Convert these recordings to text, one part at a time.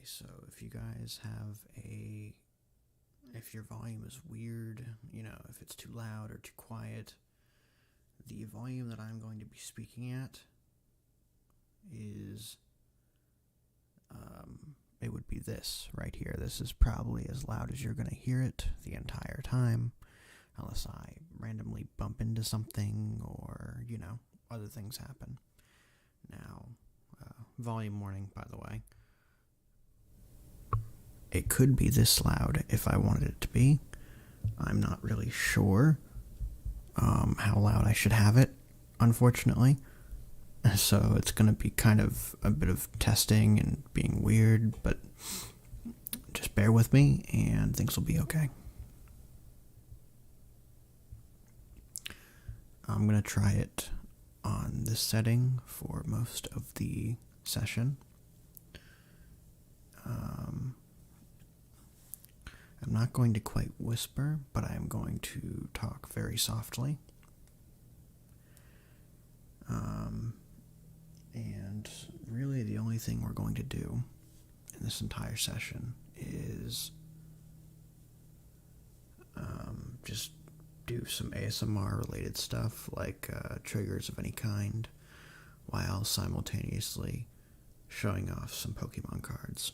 So if you guys have if your volume is weird, if it's too loud or too quiet, the volume that I'm going to be speaking at is, it would be this right here. This is probably as loud as you're going to hear it the entire time, unless I randomly bump into something or, other things happen. Now, volume warning, by the way. It could be this loud if I wanted it to be. I'm not really sure how loud I should have it, unfortunately. So it's going to be kind of a bit of testing and being weird, but just bear with me and things will be okay. I'm going to try it on this setting for most of the session. I'm not going to quite whisper, but I am going to talk very softly. And really the only thing we're going to do in this entire session is just do some ASMR related stuff, like triggers of any kind, while simultaneously showing off some Pokemon cards.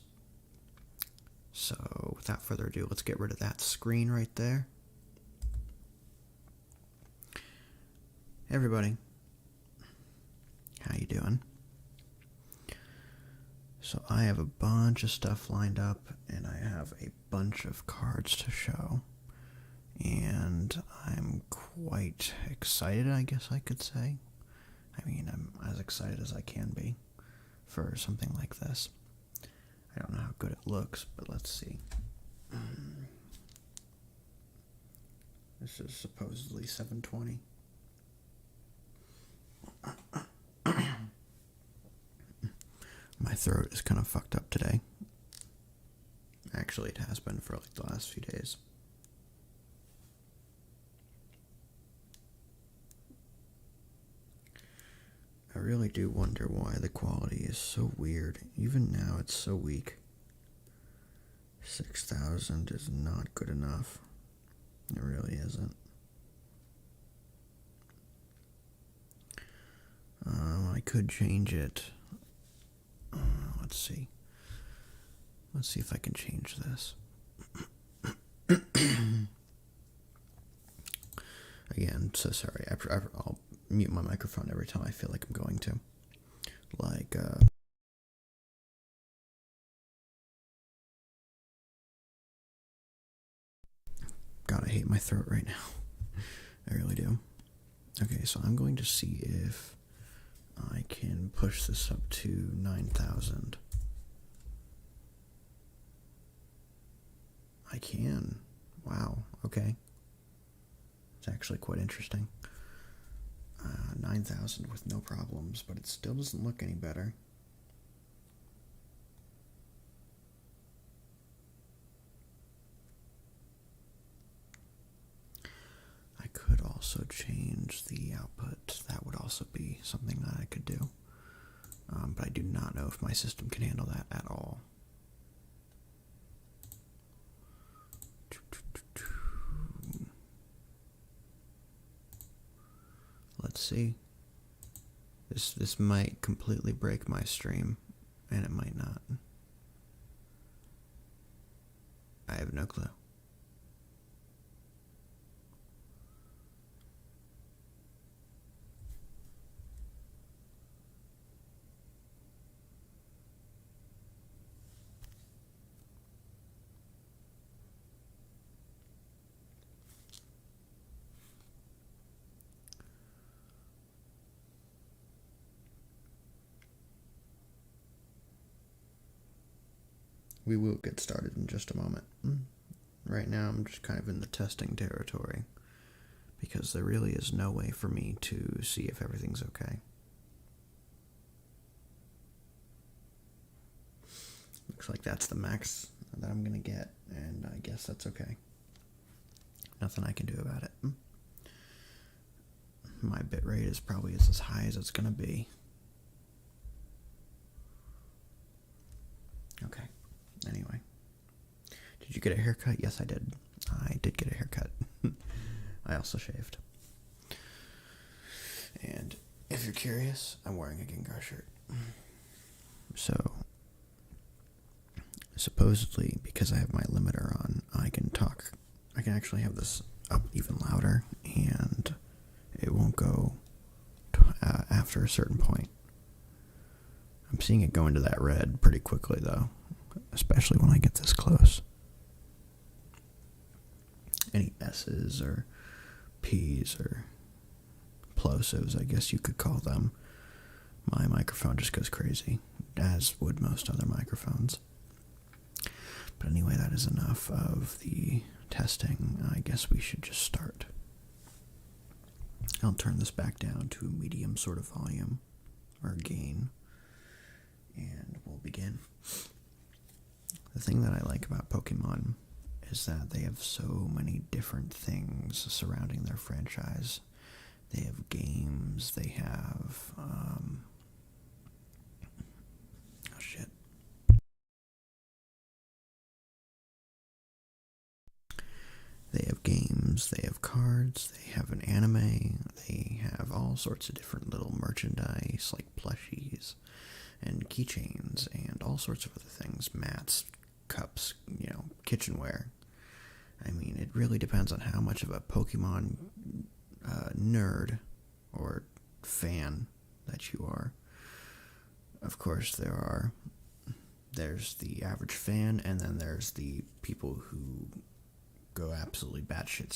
So without further ado, let's get rid of that screen right there. Hey everybody, how you doing? So I have a bunch of stuff lined up, and I have a bunch of cards to show, and I'm quite excited, I guess I could say. I mean, I'm as excited as I can be for something like this. I don't know how good it looks, but let's see. This is supposedly 720. My throat is kind of fucked up today. Actually, it has been for like the last few days. I really do wonder why the quality is so weird. Even now, it's so weak. 6,000 is not good enough. It really isn't. I could change it. Let's see. Let's see if I can change this. Again, so sorry. I'll mute my microphone every time I feel like I'm going to. Like, God, I hate my throat right now. I really do. Okay, so I'm going to see if I can push this up to 9,000. I can. Wow, okay. It's actually quite interesting. 9,000 with no problems, but it still doesn't look any better. I could also change the output. That would also be something that I could do. But I do not know if my system can handle that at all. Let's see. This might completely break my stream, and it might not. I have no clue. We will get started in just a moment. Right now, I'm just kind of in the testing territory, because there really is no way for me to see if everything's okay. Looks like that's the max that I'm going to get, and I guess that's okay. Nothing I can do about it. My bitrate is probably as high as it's going to be. Okay. get a haircut? Yes, I did. I did get a haircut. I also shaved. And if you're curious, I'm wearing a Gengar shirt. So, supposedly, because I have my limiter on, I can actually have this up even louder, and it won't go after a certain point. I'm seeing it go into that red pretty quickly, though, especially when I get this close. Any S's or P's or plosives, I guess you could call them, my microphone just goes crazy, as would most other microphones. But anyway, that is enough of the testing. I guess we should just start. I'll turn this back down to a medium sort of volume, or gain, and we'll begin. The thing that I like about Pokemon is that they have so many different things surrounding their franchise. They have games, they have, They have games, they have cards, they have an anime, they have all sorts of different little merchandise like plushies and keychains and all sorts of other things, mats, cups, kitchenware. I mean, it really depends on how much of a Pokemon nerd or fan that you are. Of course, there's the average fan, and then there's the people who go absolutely batshit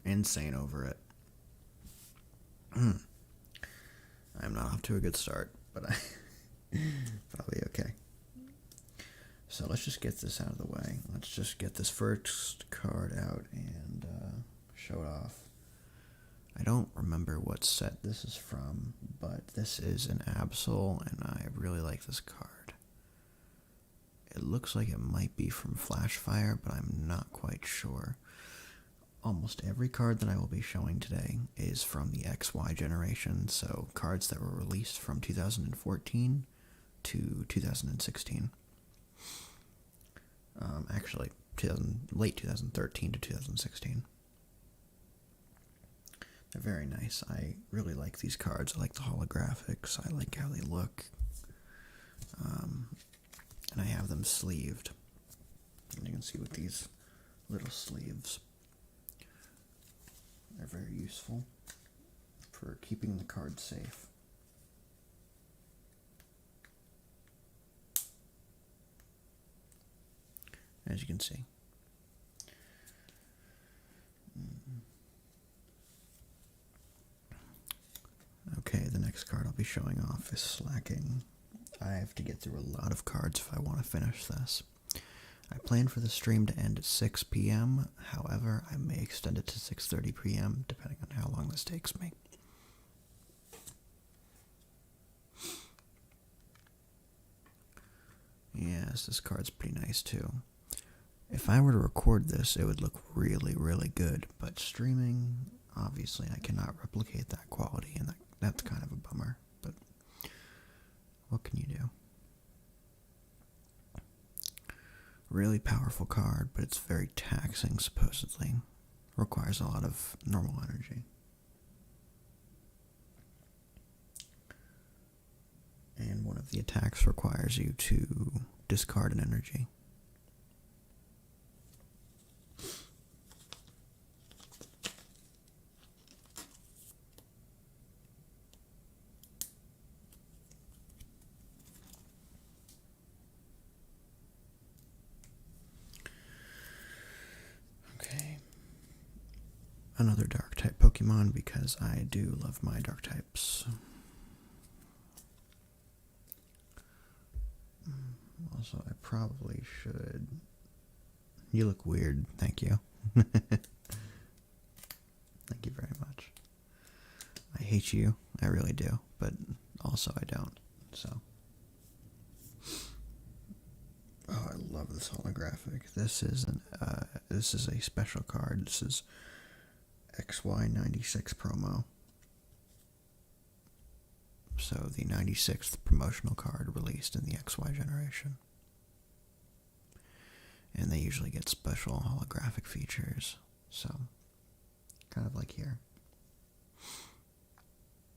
insane over it. I'm not off to a good start, but I'll be okay. So let's just get this out of the way. Let's just get this first card out and show it off. I don't remember what set this is from, but this is an Absol, and I really like this card. It looks like it might be from Flashfire, but I'm not quite sure. Almost every card that I will be showing today is from the XY generation, so cards that were released from 2014 to 2016. Actually, late 2013 to 2016. They're very nice. I really like these cards. I like the holographics. I like how they look. And I have them sleeved. And you can see with these little sleeves, they're very useful for keeping the card safe. As you can see. Okay, the next card I'll be showing off is Slacking. I have to get through a lot of cards if I want to finish this. I plan for the stream to end at 6 p.m. However, I may extend it to 6:30 p.m. depending on how long this takes me. Yes, this card's pretty nice too. If I were to record this, it would look really, really good, but streaming, obviously I cannot replicate that quality, and that's kind of a bummer, but what can you do? Really powerful card, but it's very taxing, supposedly. Requires a lot of normal energy. And one of the attacks requires you to discard an energy. Another dark type Pokemon because I do love my dark types. Also, I probably should. You look weird. Thank you. Thank you very much. I hate you. I really do. But also I don't. So. Oh, I love this holographic. This is a special card. This is XY96 promo. So the 96th promotional card released in the XY generation. and they usually get special holographic features, so kind of like here.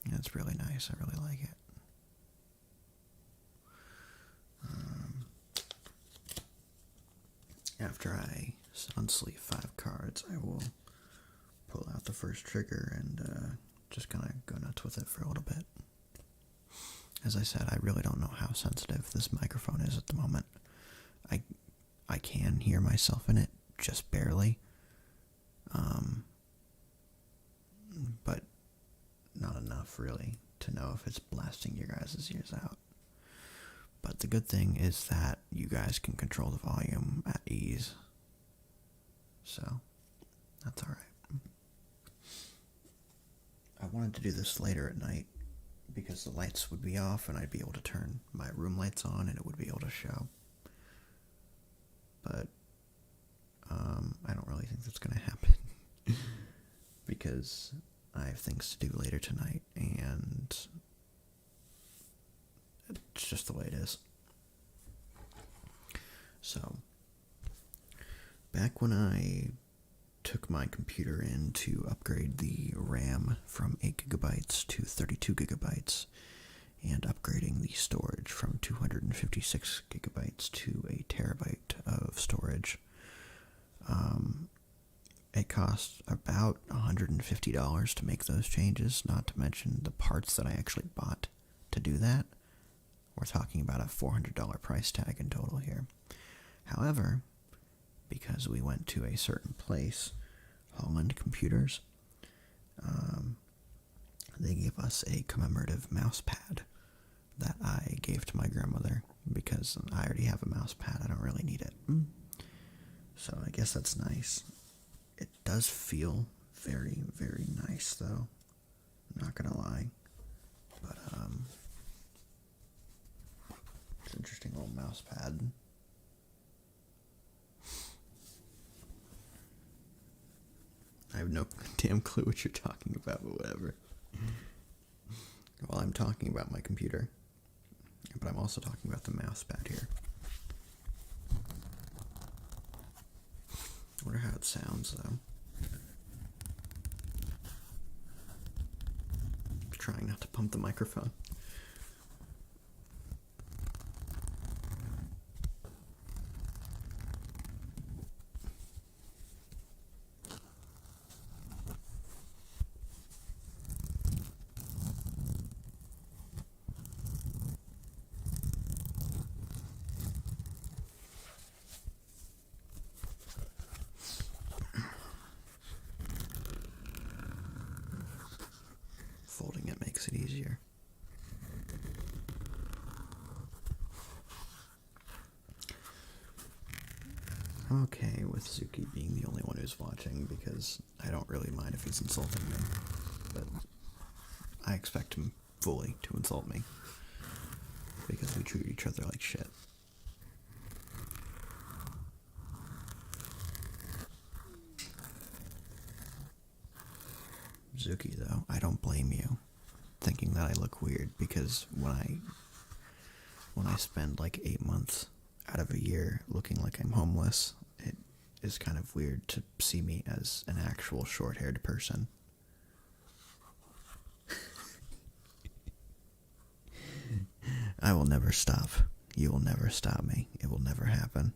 And it's really nice, I really like it. After I unsleeve 5 cards, I will pull out the first trigger and just kind of go nuts with it for a little bit. As I said, I really don't know how sensitive this microphone is at the moment. I can hear myself in it, just barely. But not enough, really, to know if it's blasting your guys' ears out. But the good thing is that you guys can control the volume at ease. So, that's alright. I wanted to do this later at night because the lights would be off and I'd be able to turn my room lights on and it would be able to show. But I don't really think that's going to happen because I have things to do later tonight and it's just the way it is. So, back when I took my computer in to upgrade the RAM from 8 gigabytes to 32 gigabytes and upgrading the storage from 256 gigabytes to a terabyte of storage, it cost about $150 to make those changes, not to mention the parts that I actually bought to do that. We're talking about a $400 price tag in total here. However, because we went to a certain place, Holland Computers, they gave us a commemorative mouse pad that I gave to my grandmother because I already have a mouse pad. I don't really need it. So I guess that's nice. It does feel very, very nice, though. I'm not gonna lie. But, it's an interesting little mouse pad. I have no damn clue what you're talking about, but whatever. Well, I'm talking about my computer, but I'm also talking about the mouse pad here. I wonder how it sounds, though. I'm trying not to pump the microphone. Folding it makes it easier. I'm okay with Zuki being the only one who's watching because I don't really mind if he's insulting me, but I expect him fully to insult me because we treat each other like shit. Zuki, though, I don't blame you thinking that I look weird because when I spend like 8 months out of a year looking like I'm homeless, it is kind of weird to see me as an actual short-haired person. I will never stop. You will never stop me. It will never happen.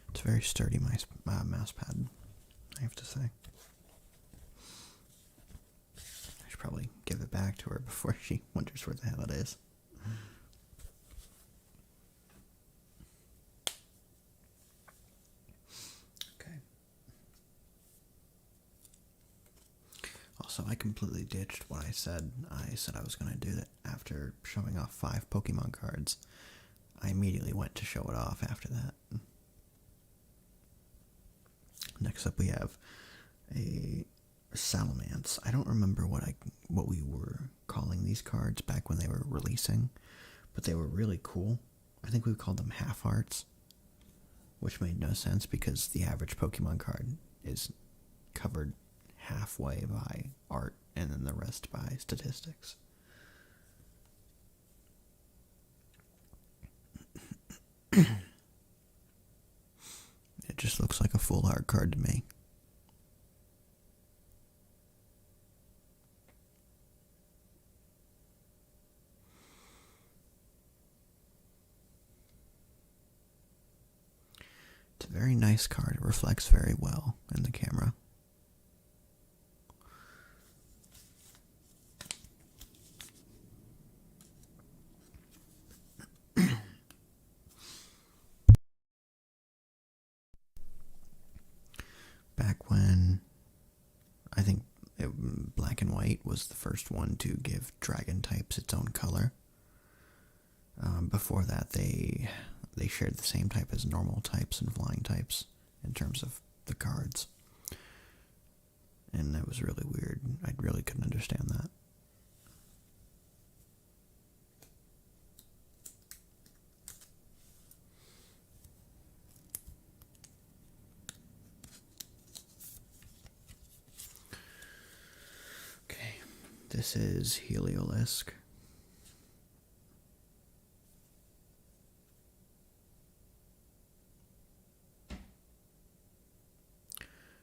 It's a very sturdy mouse pad, I have to say. I should probably give it back to her before she wonders where the hell it is. Okay. Also, I completely ditched what I said. I said I was going to do that after showing off 5 Pokemon cards. I immediately went to show it off after that. Next up we have a Salamence. I don't remember what we were calling these cards back when they were releasing, but they were really cool. I think we called them half arts, which made no sense because the average Pokemon card is covered halfway by art and then the rest by statistics. It just looks like a full art card to me. It's a very nice card. It reflects very well in the camera. Back when I think Black and White was the first one to give dragon types its own color. Before that, they shared the same type as normal types and flying types in terms of the cards. And that was really weird. I really couldn't understand that. Okay, this is Heliolisk.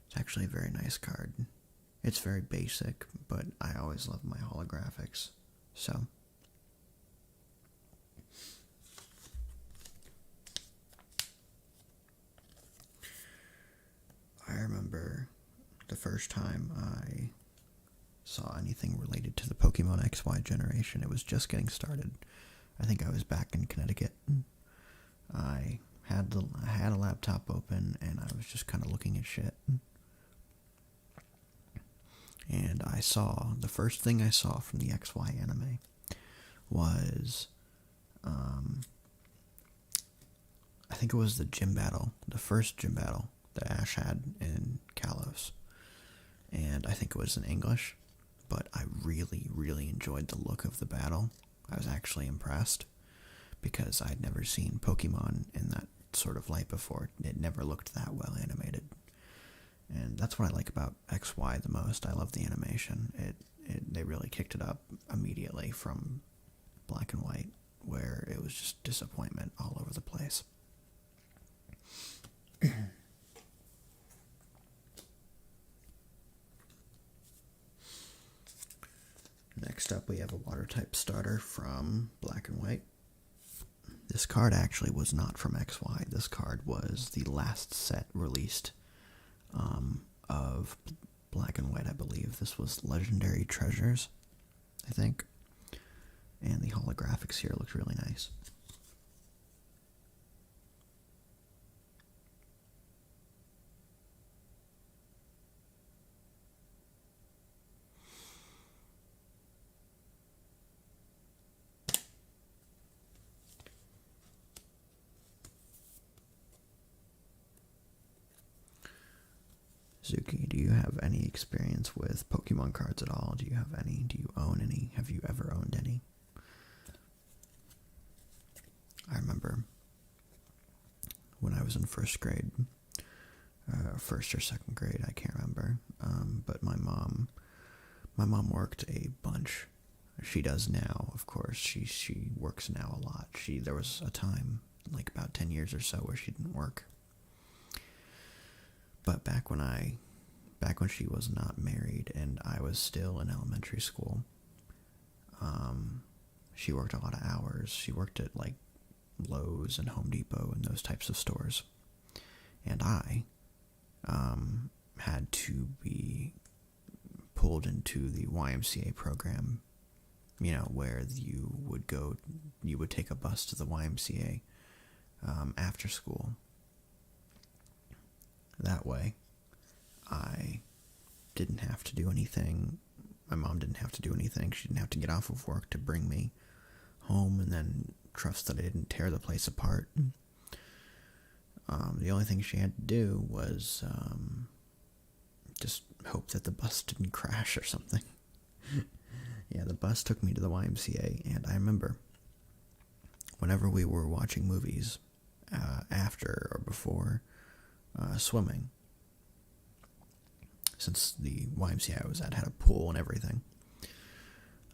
It's actually a very nice card. It's very basic, but I always love my holographics, so. I remember the first time I saw anything related to the Pokemon XY generation. It was just getting started. I think I was back in Connecticut. I had a laptop open, and I was just kind of looking at shit. And I saw, the first thing I saw from the XY anime was, I think it was the gym battle, the first gym battle that Ash had in Kalos. And I think it was in English, but I really, really enjoyed the look of the battle. I was actually impressed because I'd never seen Pokemon in that sort of light before. It never looked that well animated. And that's what I like about XY the most. I love the animation. They really kicked it up immediately from Black and White, where it was just disappointment all over the place. Next up, we have a water type starter from Black and White. This card actually was not from XY. This card was the last set released of Black and White, I believe. This was Legendary Treasures, I think. And the holographics here look really nice. Zuki, do you have any experience with Pokemon cards at all? Do you have any? Do you own any? Have you ever owned any? I remember when I was in first grade, first or second grade, I can't remember, but my mom worked a bunch. She does now, of course. She works now a lot. There was a time, like about 10 years or so, where she didn't work. But back when she was not married and I was still in elementary school, she worked a lot of hours. She worked at like Lowe's and Home Depot and those types of stores. And I had to be pulled into the YMCA program, where you would take a bus to the YMCA after school. That way, I didn't have to do anything. My mom didn't have to do anything. She didn't have to get off of work to bring me home and then trust that I didn't tear the place apart. The only thing she had to do was just hope that the bus didn't crash or something. Yeah, the bus took me to the YMCA, and I remember whenever we were watching movies after or before swimming, since the YMCA I was at had a pool and everything,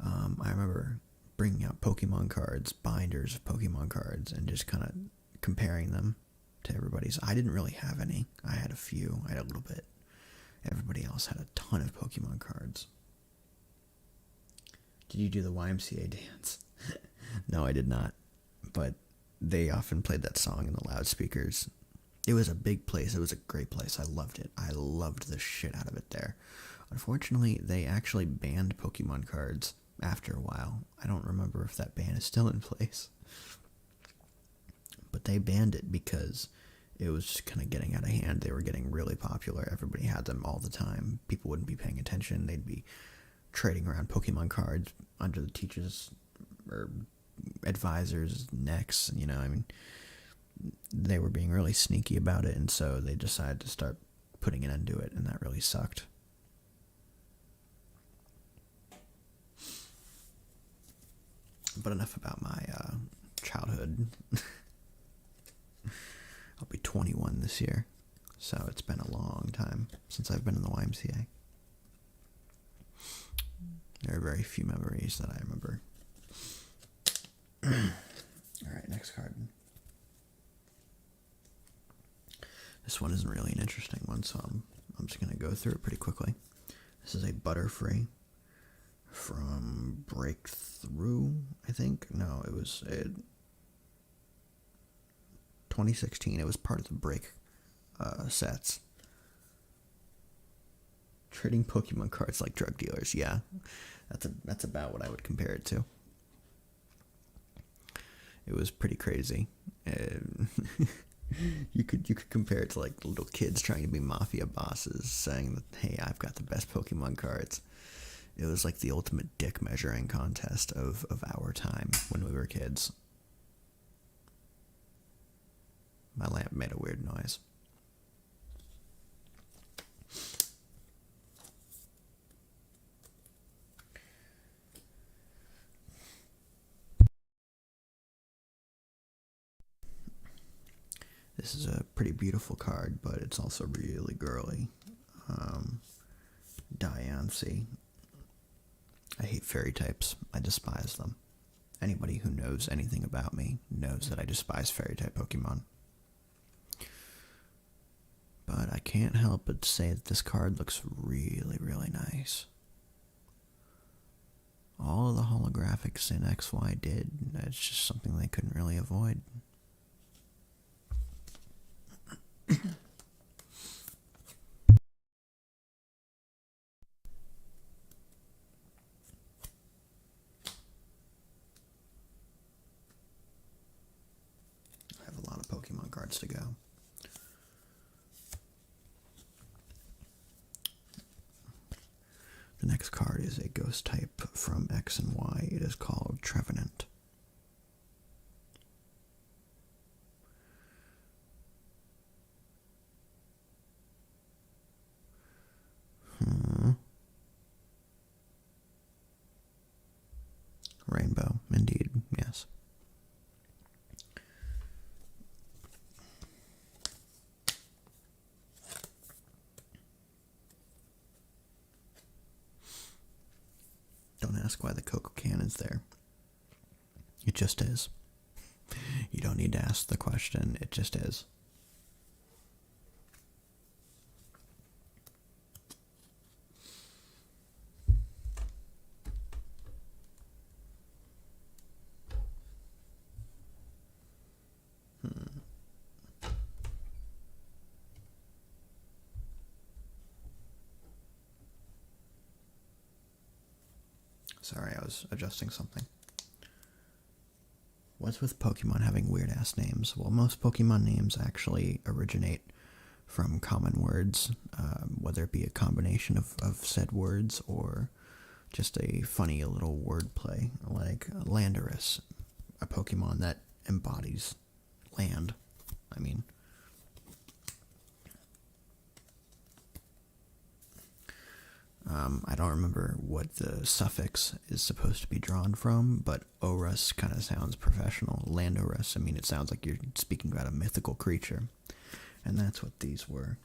I remember bringing out Pokemon cards, binders of Pokemon cards, and just kind of comparing them to everybody's. I didn't really have any. I had a few. I had a little bit. Everybody else had a ton of Pokemon cards. Did you do the YMCA dance? No, I did not. But they often played that song in the loudspeakers. It was a big place. It was a great place. I loved it. I loved the shit out of it there. Unfortunately, they actually banned Pokemon cards after a while. I don't remember if that ban is still in place. But they banned it because it was just kind of getting out of hand. They were getting really popular. Everybody had them all the time. People wouldn't be paying attention. They'd be trading around Pokemon cards under the teachers' or advisors' necks. You know, I mean, they were being really sneaky about it, and so they decided to start putting an end to it, and that really sucked. But enough about my childhood. I'll be 21 this year, so it's been a long time since I've been in the YMCA. There are very few memories that I remember. Alright, next card. This one isn't really an interesting one, so I'm just going to go through it pretty quickly. This is a Butterfree from Breakthrough, I think. No, it was 2016. It was part of the Break sets. Trading Pokemon cards like drug dealers. Yeah, that's about what I would compare it to. It was pretty crazy. You could compare it to like little kids trying to be mafia bosses, saying that, hey, I've got the best Pokemon cards. It was like the ultimate dick measuring contest of our time when we were kids. My lamp made a weird noise. This is a pretty beautiful card, but it's also really girly. Diancie. I hate fairy types. I despise them. Anybody who knows anything about me knows that I despise fairy type Pokemon. But I can't help but say that this card looks really, really nice. All of the holographics in XY did. It's just something they couldn't really avoid. I have a lot of Pokemon cards to go. The next card is a ghost type from X and Y. It is called Trevenant. Rainbow, indeed, yes. Don't ask why the Cocoa can is there. It just is. You don't need to ask the question, it just is. Sorry, I was adjusting something. What's with Pokemon having weird-ass names? Well, most Pokemon names actually originate from common words, whether it be a combination of said words or just a funny little wordplay, like Landorus, a Pokemon that embodies land. I mean, I don't remember what the suffix is supposed to be drawn from, but Orus kind of sounds professional. Landorus, I mean, it sounds like you're speaking about a mythical creature. And that's what these were.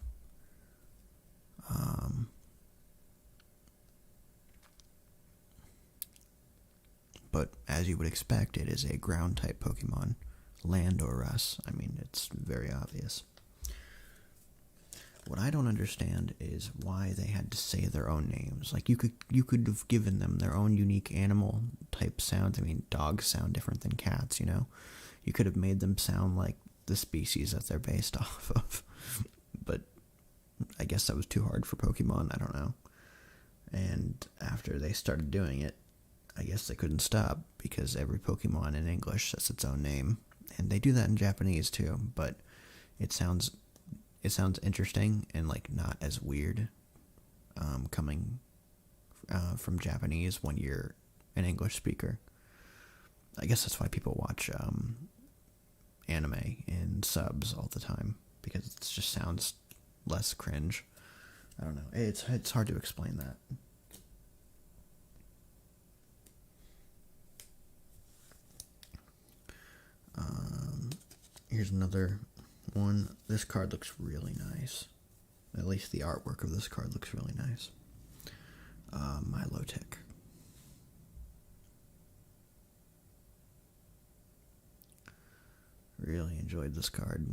But as you would expect, it is a ground-type Pokemon. Landorus, I mean, it's very obvious. What I don't understand is why they had to say their own names. Like, you could have given them their own unique animal type sounds. I mean, dogs sound different than cats, you know? You could have made them sound like the species that they're based off of. But I guess that was too hard for Pokemon, I don't know. And after they started doing it, I guess they couldn't stop, because every Pokemon in English says its own name. And they do that in Japanese too, but it sounds interesting and like not as weird coming from Japanese when you're an English speaker. I guess that's why people watch anime in subs all the time, because it just sounds less cringe. I don't know. It's hard to explain that. Here's another one. This card looks really nice. At least the artwork of this card looks really nice. Milotic. Really enjoyed this card.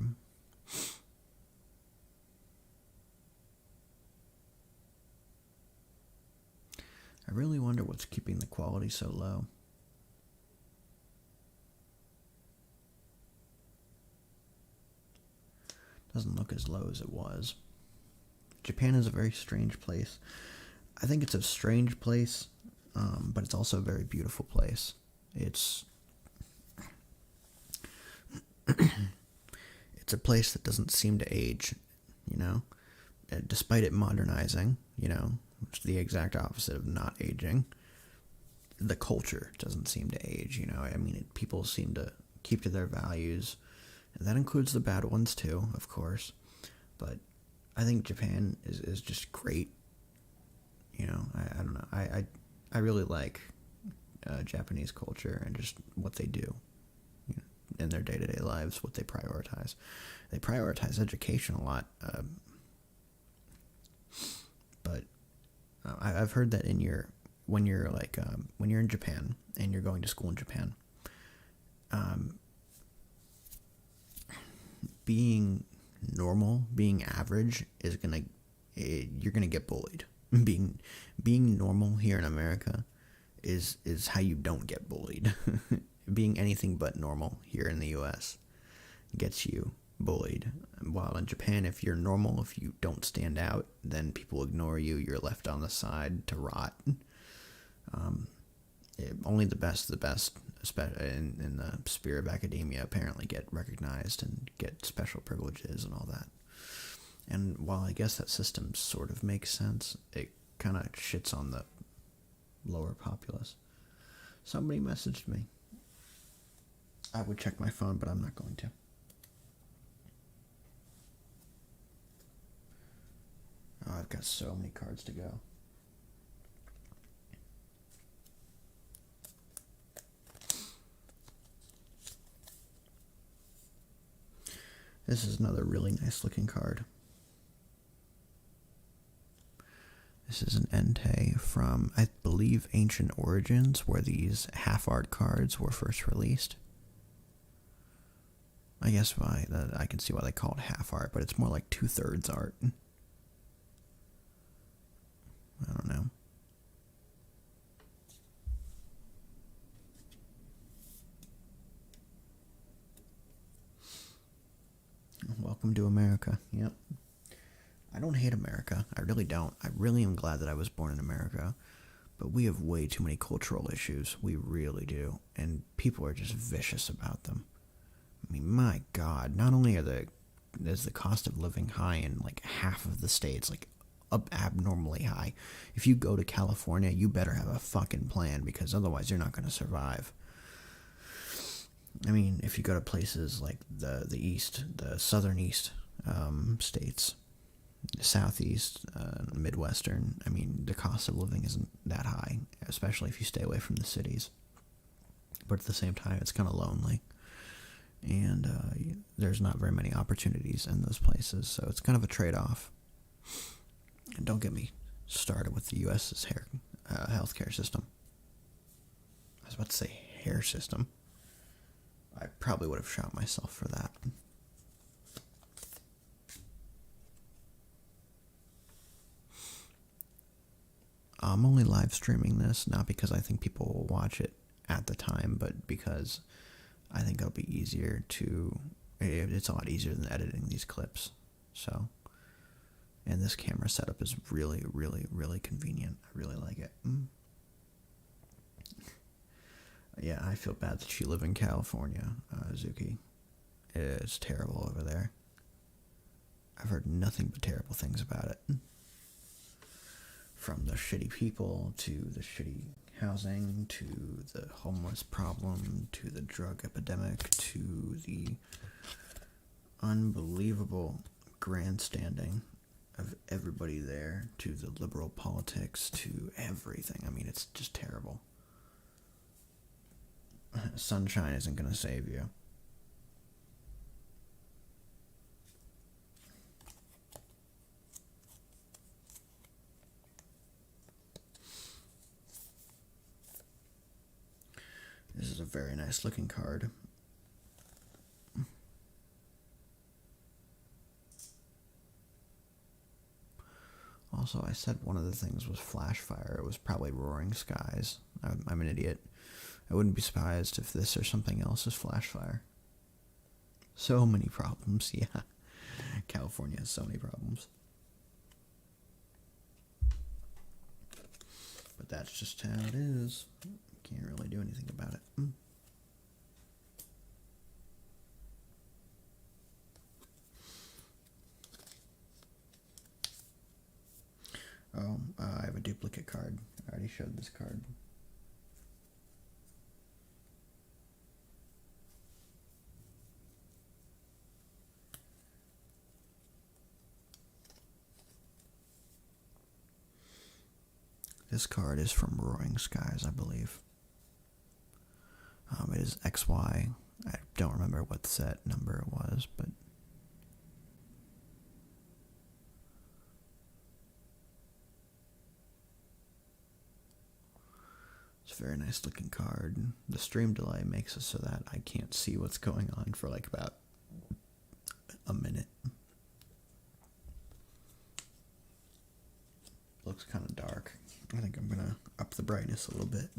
I really wonder what's keeping the quality so low. Doesn't look as low as it was. Japan is a very strange place. I think it's a strange place, but it's also a very beautiful place. It's it's a place that doesn't seem to age, you know, despite it modernizing, you know, which is the exact opposite of not aging. The culture doesn't seem to age, you know. I mean, people seem to keep to their values. And that includes the bad ones too, of course. But I think Japan is just great. You know, I don't know. I really like Japanese culture and just what they do, you know, in their day-to-day lives, what they prioritize. They prioritize education a lot. But I've heard that when you're in Japan and you're going to school in Japan, being normal, being average you're gonna get bullied. Being normal here in America is how you don't get bullied. Being anything but normal here in the US gets you bullied. While in Japan, if you're normal, if you don't stand out, then people ignore you. You're left on the side to rot. Only the best, in the sphere of academia, apparently get recognized and get special privileges and all that. And while I guess that system sort of makes sense, it kind of shits on the lower populace. Somebody messaged me. I would check my phone, but I'm not going to. Oh, I've got so many cards to go. This is another really nice looking card. This is an Entei from, I believe, Ancient Origins, where these half-art cards were first released. I guess I can see why they call it half-art, but it's more like 2/3 art. I don't know. Welcome to America. Yep. I don't hate America. I really don't. I really am glad that I was born in America. But we have way too many cultural issues. We really do. And people are just vicious about them. I mean, my God. Not only is the cost of living high in like half of the states, like abnormally high. If you go to California, you better have a fucking plan, because otherwise you're not going to survive. I mean, if you go to places like the East, the Southern East states, Southeast, Midwestern, I mean, the cost of living isn't that high, especially if you stay away from the cities. But at the same time, it's kind of lonely. And there's not very many opportunities in those places, so it's kind of a trade-off. And don't get me started with the U.S.'s healthcare system. I was about to say hair system. I probably would have shot myself for that. I'm only live streaming this, not because I think people will watch it at the time, but because I think it'll be easier to... It's a lot easier than editing these clips. So, and this camera setup is really, really, really convenient. I really like it. Yeah, I feel bad that you live in California, Zuki. It's terrible over there. I've heard nothing but terrible things about it. From the shitty people, to the shitty housing, to the homeless problem, to the drug epidemic, to the unbelievable grandstanding of everybody there, to the liberal politics, to everything. I mean, it's just terrible. Sunshine isn't going to save you. This is a very nice looking card. Also, I said one of the things was flash fire. It was probably roaring skies. I'm an idiot. I wouldn't be surprised if this or something else is flash fire. So many problems, yeah. California has so many problems. But that's just how it is. Can't really do anything about it. Oh, I have a duplicate card. I already showed this card. This card is from Roaring Skies, I believe. It is XY. I don't remember what set number it was, but it's a very nice looking card. The stream delay makes it so that I can't see what's going on for like about a minute. Looks kind of dark. I think I'm gonna up the brightness a little bit.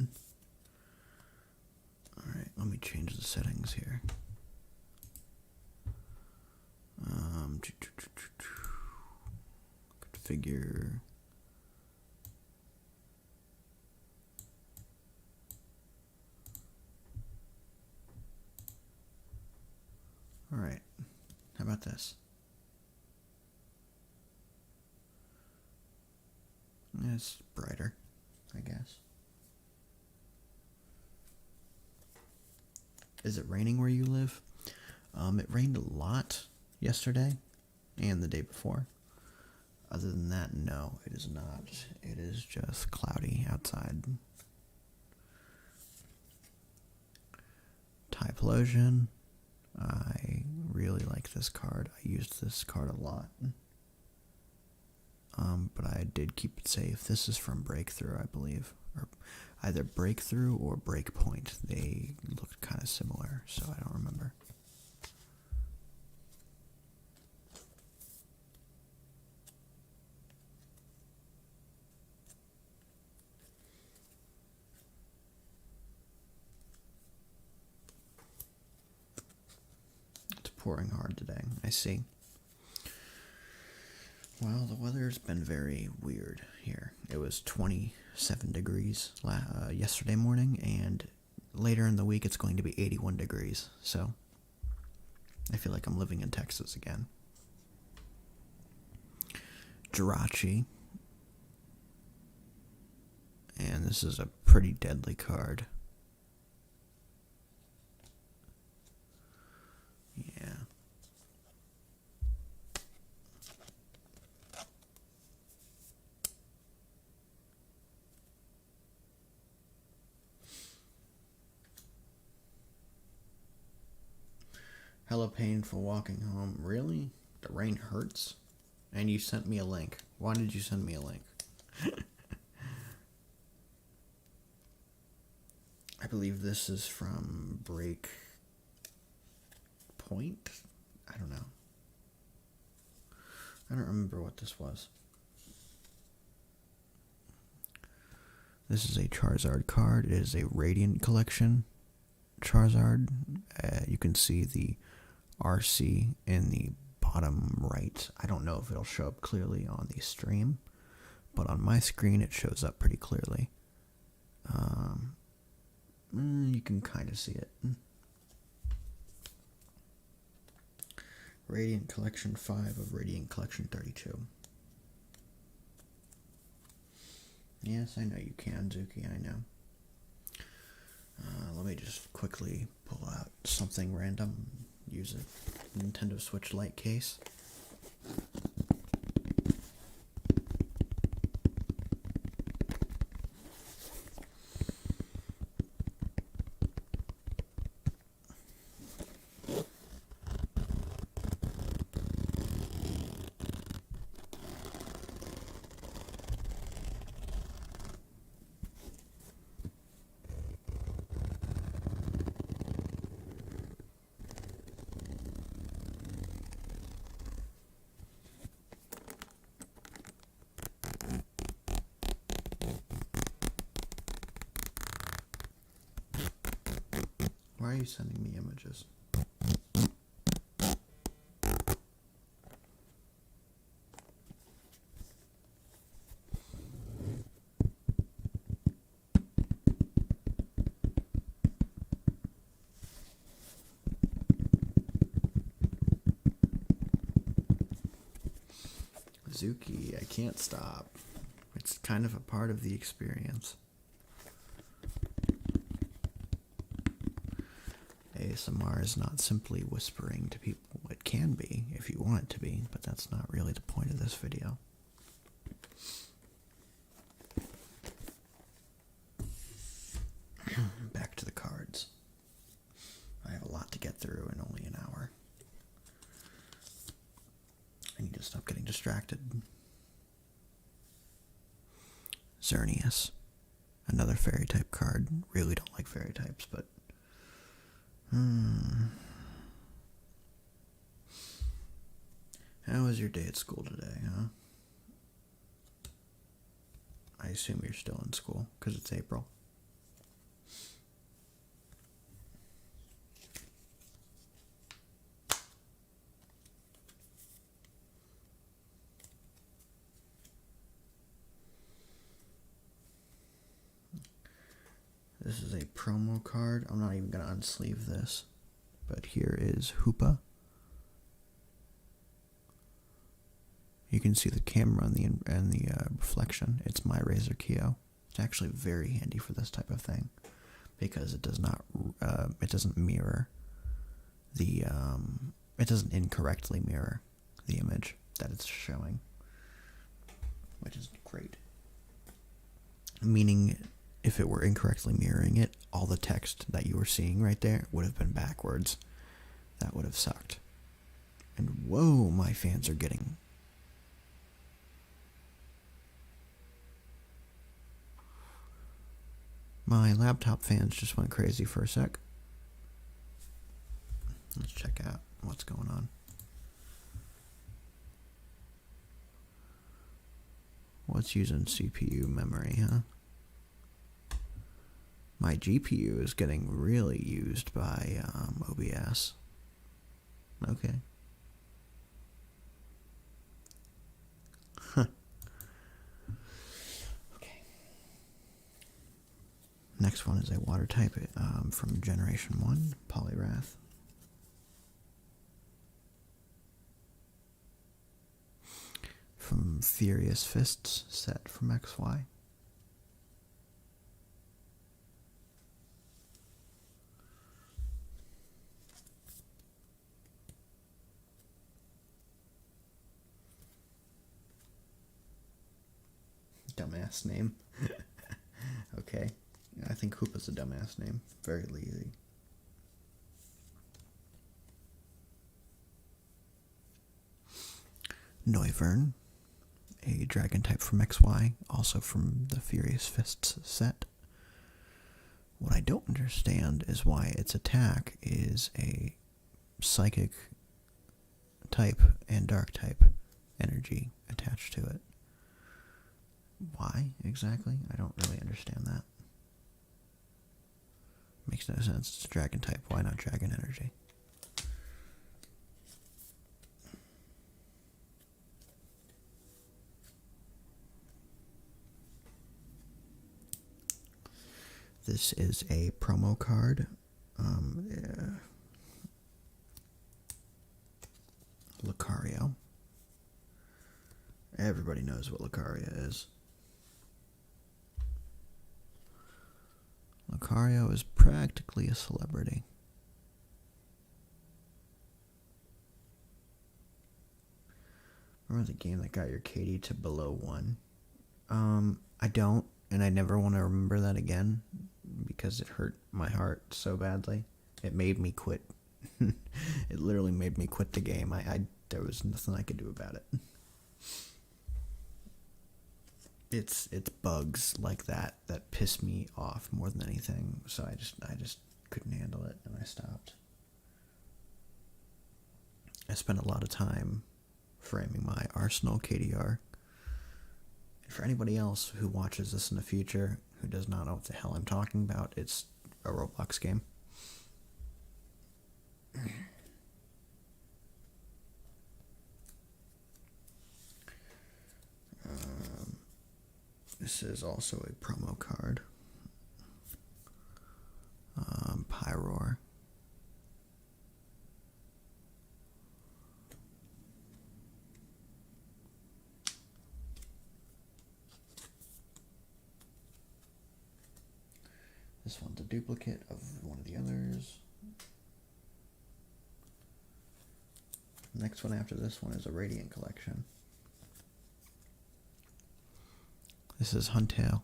Alright, let me change the settings here. Configure. Alright, how about this? It's brighter, I guess. Is it raining where you live? It rained a lot yesterday and the day before. Other than that, no, it is not. It is just cloudy outside. Typlosion. I really like this card. I used this card a lot. But I did keep it safe. This is from Breakthrough, I believe. Or either Breakthrough or Breakpoint. They looked kind of similar, so I don't remember. It's pouring hard today, I see. Well, the weather's been very weird here. It was 27 degrees yesterday morning, and later in the week it's going to be 81 degrees. So I feel like I'm living in Texas again. Jirachi. And this is a pretty deadly card. Yeah. Hella painful walking home. Really? The rain hurts? And you sent me a link. Why did you send me a link? I believe this is from Break Point? I don't know. I don't remember what this was. This is a Charizard card. It is a Radiant Collection Charizard. You can see the RC in the bottom right. I don't know if it'll show up clearly on the stream, but on my screen it shows up pretty clearly. You can kind of see it. Radiant Collection 5 of Radiant Collection 32. Yes, I know you can, Zuki, I know. Let me just quickly pull out something random. Use a Nintendo Switch Lite case. Why are you sending me images? Zuki, I can't stop. It's kind of a part of the experience. ASMR is not simply whispering to people. It can be, if you want it to be, but that's not really the point of this video. Back to the cards. I have a lot to get through in only an hour. I need to stop getting distracted. Xerneas. Another fairy type card. Really don't like fairy types, but How was your day at school today, huh? I assume you're still in school, because it's April. This is a promo card. I'm not even going to unsleeve this. But here is Hoopa. You can see the camera and the reflection. It's my Razer Kyo. It's actually very handy for this type of thing because it does not it doesn't mirror the it doesn't incorrectly mirror the image that it's showing, which is great. Meaning, if it were incorrectly mirroring it, all the text that you were seeing right there would have been backwards. That would have sucked. And whoa, my fans are getting... My laptop fans just went crazy for a sec. Let's check out what's going on. What's using CPU memory, huh? My GPU is getting really used by OBS. Okay. Huh. Okay. Next one is a water type from Generation 1, Poliwrath. From Furious Fists, set from XY. Dumbass name. Okay. I think Hoopa's a dumbass name. Very lazy. Noivern, a dragon type from XY, also from the Furious Fists set. What I don't understand is why its attack is a psychic type and dark type energy attached to it. Why exactly? I don't really understand that. Makes no sense. It's a dragon type. Why not dragon energy? This is a promo card. Lucario. Everybody knows what Lucario is. Lucario is practically a celebrity. Remember the game that got your KD to below 1? I don't, and I never want to remember that again because it hurt my heart so badly. It made me quit. It literally made me quit the game. There was nothing I could do about it. It's bugs like that piss me off more than anything. So I just couldn't handle it, and I stopped. I spent a lot of time framing my Arsenal KDR. And for anybody else who watches this in the future who does not know what the hell I'm talking about, it's a Roblox game. This is also a promo card. Pyroar. This one's a duplicate of one of the others. The next one after this one is a Radiant collection. This is Huntail.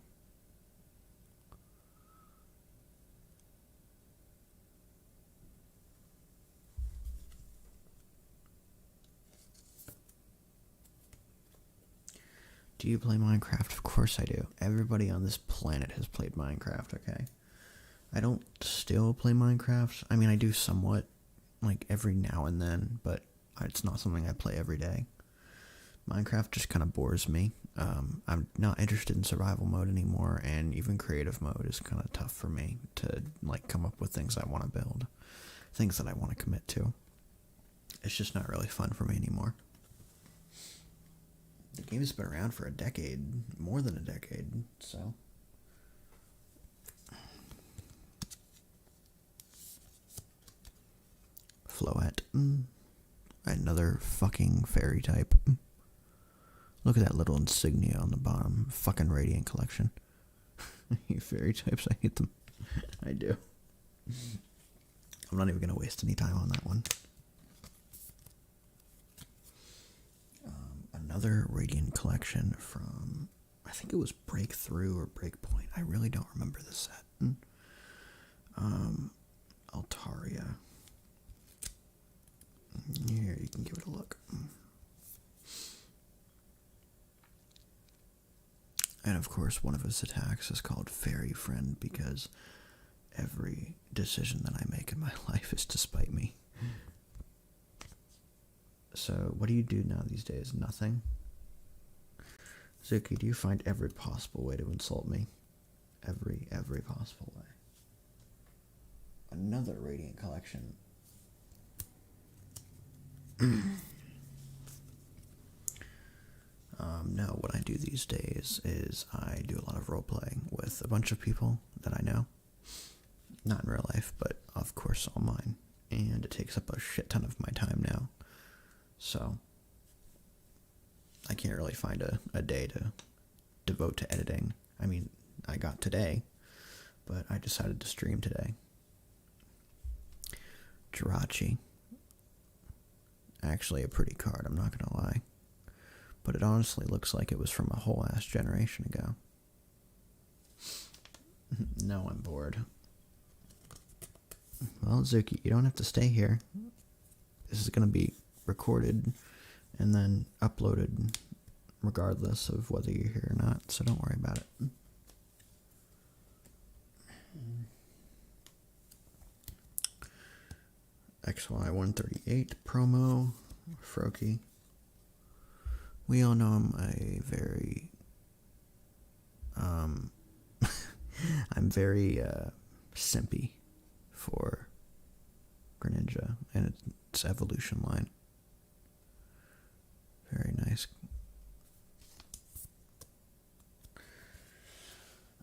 Do you play Minecraft? Of course I do. Everybody on this planet has played Minecraft, okay? I don't still play Minecraft. I mean, I do somewhat, like every now and then, but it's not something I play every day. Minecraft just kind of bores me. I'm not interested in survival mode anymore, and even creative mode is kind of tough for me to like come up with things I want to build, things that I want to commit to. It's just not really fun for me anymore. The game has been around for a decade, more than a decade, so. Floette. Another fucking fairy type. Look at that little insignia on the bottom. Fucking Radiant collection. Fairy types, I hate them. I do. I'm not even going to waste any time on that one. Another Radiant collection from, I think it was Breakthrough or Breakpoint. I really don't remember the set. Altaria. Here, you can give it a look. And of course, one of his attacks is called Fairy Friend because every decision that I make in my life is to spite me. So, what do you do now these days? Nothing? Zuki, do you find every possible way to insult me? Every possible way. Another Radiant collection. No, what I do these days is I do a lot of role-playing with a bunch of people that I know. Not in real life, but of course online. And it takes up a shit ton of my time now. So, I can't really find a day to devote to editing. I mean, I got today, but I decided to stream today. Jirachi. Actually a pretty card, I'm not gonna lie. But it honestly looks like it was from a whole ass generation ago. No, I'm bored. Well, Zuki, you don't have to stay here. This is gonna be recorded and then uploaded regardless of whether you're here or not, so don't worry about it. XY138 promo, Froakie. We all know I'm a very, I'm very simpy for Greninja and its evolution line. Very nice.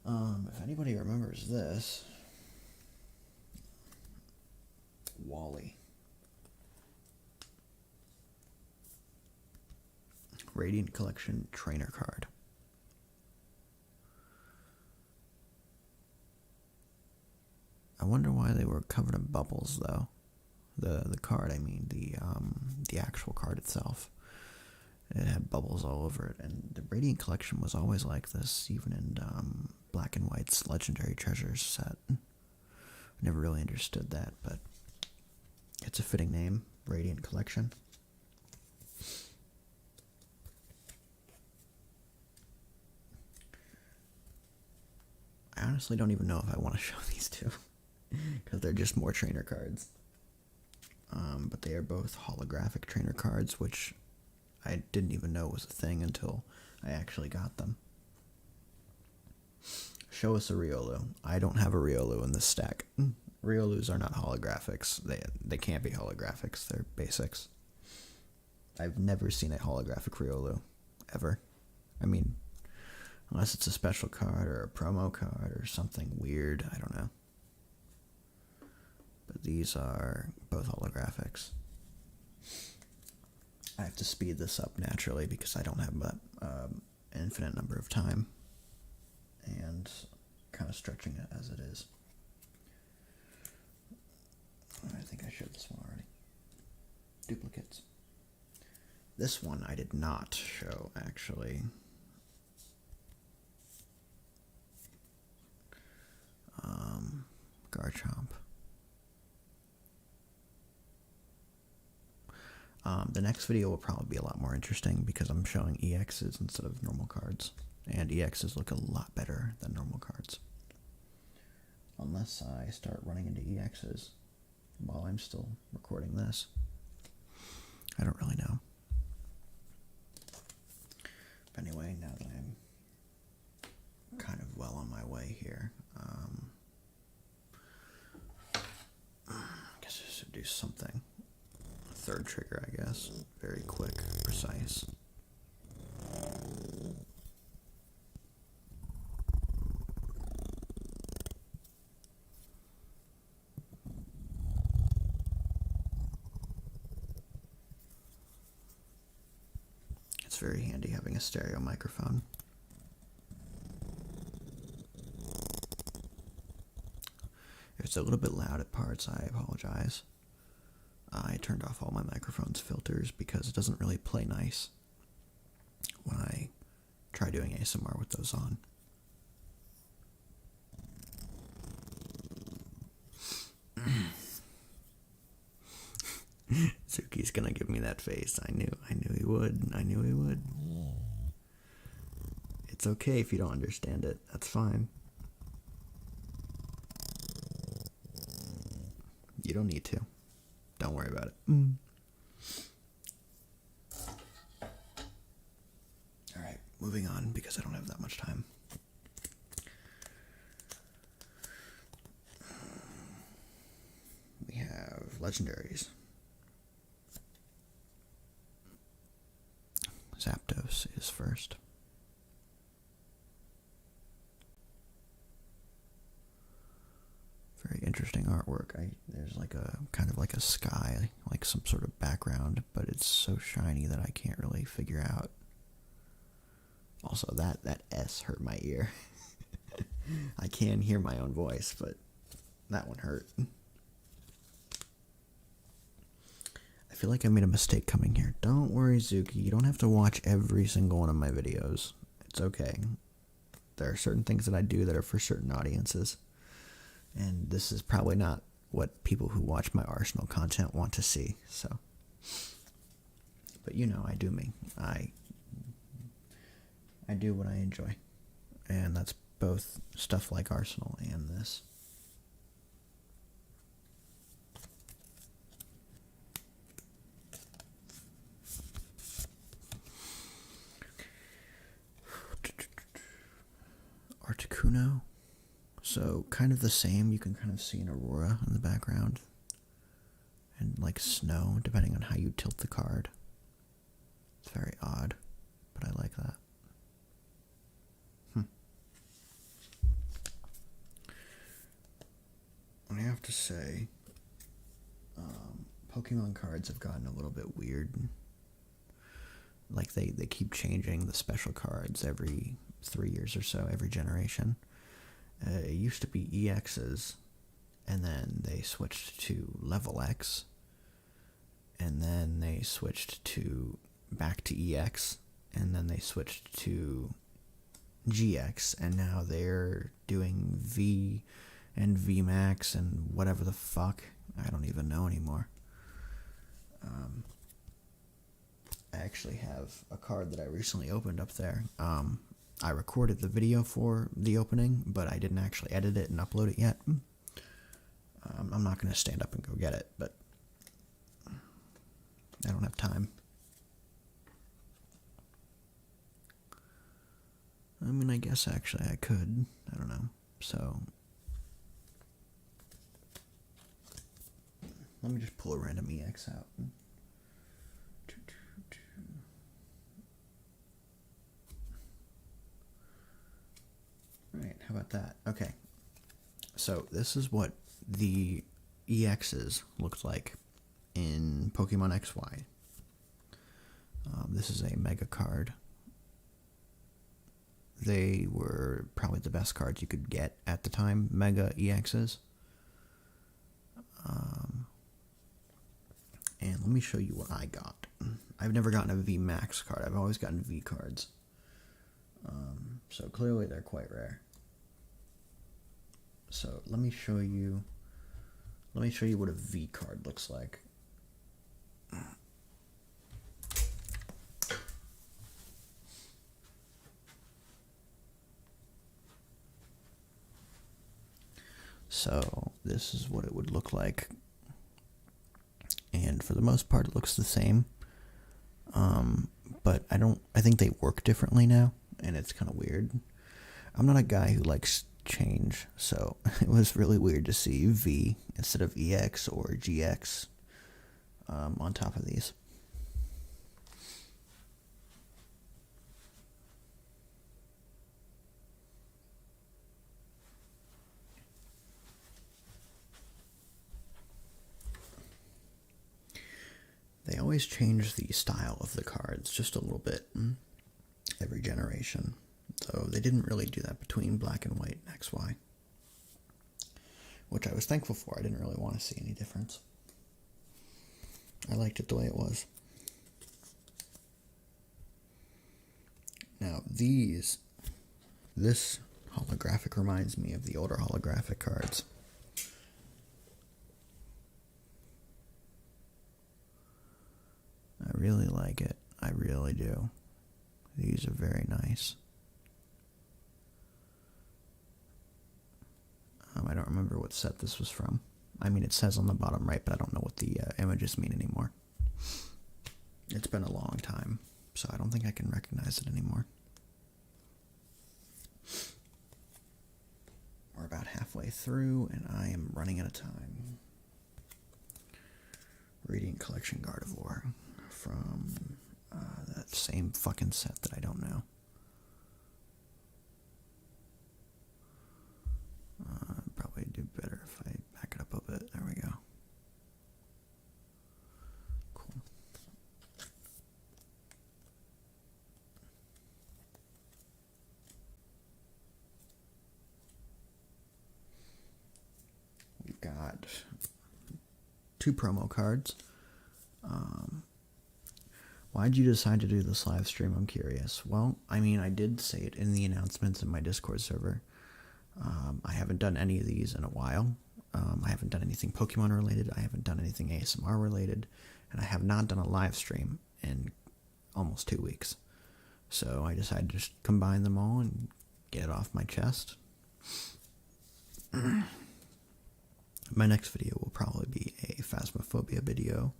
If anybody remembers this, Wally. Radiant Collection Trainer Card. I wonder why they were covered in bubbles, though. The card, I mean, the actual card itself. It had bubbles all over it, and the Radiant Collection was always like this, even in Black and White's Legendary Treasures set. I never really understood that, but it's a fitting name, Radiant Collection. I honestly don't even know if I want to show these two, because they're just more trainer cards. But they are both holographic trainer cards, which I didn't even know was a thing until I actually got them. Show us a Riolu. I don't have a Riolu in this stack. Riolus are not holographics. They can't be holographics. They're basics. I've never seen a holographic Riolu, ever. I mean, unless it's a special card or a promo card or something weird. I don't know. But these are both holographics. I have to speed this up naturally because I don't have an infinite number of time. And kind of stretching it as it is. I think I showed this one already. Duplicates. This one I did not show, actually. Garchomp. The next video will probably be a lot more interesting because I'm showing EXs instead of normal cards. And EXs look a lot better than normal cards. Unless I start running into EXs while I'm still recording this. I don't really know. But anyway, now that I'm kind of well on my way here, I guess I should do something. Third trigger, I guess. Very quick, precise. It's very handy having a stereo microphone. If it's a little bit loud at parts, I apologize. I turned off all my microphone's filters because it doesn't really play nice when I try doing ASMR with those on. Suki's gonna give me that face. I knew he would. I knew he would. It's okay if you don't understand it. That's fine. You don't need to. Don't worry about it. Alright, moving on because I don't have that much time. We have legendaries. Zapdos is first. Very interesting artwork. There's like a kind of like a sky, like some sort of background, but it's so shiny that I can't really figure out. Also, that S hurt my ear. I can hear my own voice, but that one hurt. I feel like I made a mistake coming here. Don't worry, Zuki. You don't have to watch every single one of my videos. It's okay. There are certain things that I do that are for certain audiences. And this is probably not what people who watch my Arsenal content want to see. So, But you know, I do me. I do what I enjoy. And that's both stuff like Arsenal and this. Articuno. So kind of the same. You can kind of see an aurora in the background. And like snow, depending on how you tilt the card. It's very odd, but I like that. I have to say, Pokemon cards have gotten a little bit weird. Like they keep changing the special cards every 3 years or so, every generation. It used to be EXs, and then they switched to Level X, and then they switched to back to EX, and then they switched to GX, and now they're doing V and VMAX and whatever the fuck. I don't even know anymore. I actually have a card that I recently opened up there. I recorded the video for the opening, but I didn't actually edit it and upload it yet. I'm not going to stand up and go get it, but I don't have time. I mean, I guess actually I could. I don't know. So let me just pull a random EX out. Right, how about that? Okay. So this is what the EXs looked like in Pokemon XY. This is a Mega card. They were probably the best cards you could get at the time, Mega EXs. And let me show you what I got. I've never gotten a V Max card. I've always gotten V cards. So clearly they're quite rare. So let me show you what a V card looks like. So this is what it would look like. And for the most part it looks the same. But I think they work differently now, and it's kind of weird. I'm not a guy who likes change, so it was really weird to see V instead of EX or GX on top of these. They always change the style of the cards just a little bit every generation. So they didn't really do that between Black and White and XY, which I was thankful for. I didn't really want to see any difference. I liked it the way it was. Now this holographic reminds me of the older holographic cards. I really like it. I really do. These are very nice. I don't remember what set this was from. I mean, it says on the bottom right, but I don't know what the images mean anymore. It's been a long time, so I don't think I can recognize it anymore. We're about halfway through, and I am running out of time. Radiant Collection Gardevoir from that same fucking set that I don't know. Probably do better if I back it up a bit. There we go. Cool. We've got 2 promo cards. Why'd you decide to do this live stream? I'm curious. Well, I mean, I did say it in the announcements in my Discord server. I haven't done any of these in a while. I haven't done anything Pokemon related. I haven't done anything ASMR related. And I have not done a live stream in almost 2 weeks. So I decided to just combine them all and get it off my chest. My next video will probably be a Phasmophobia video,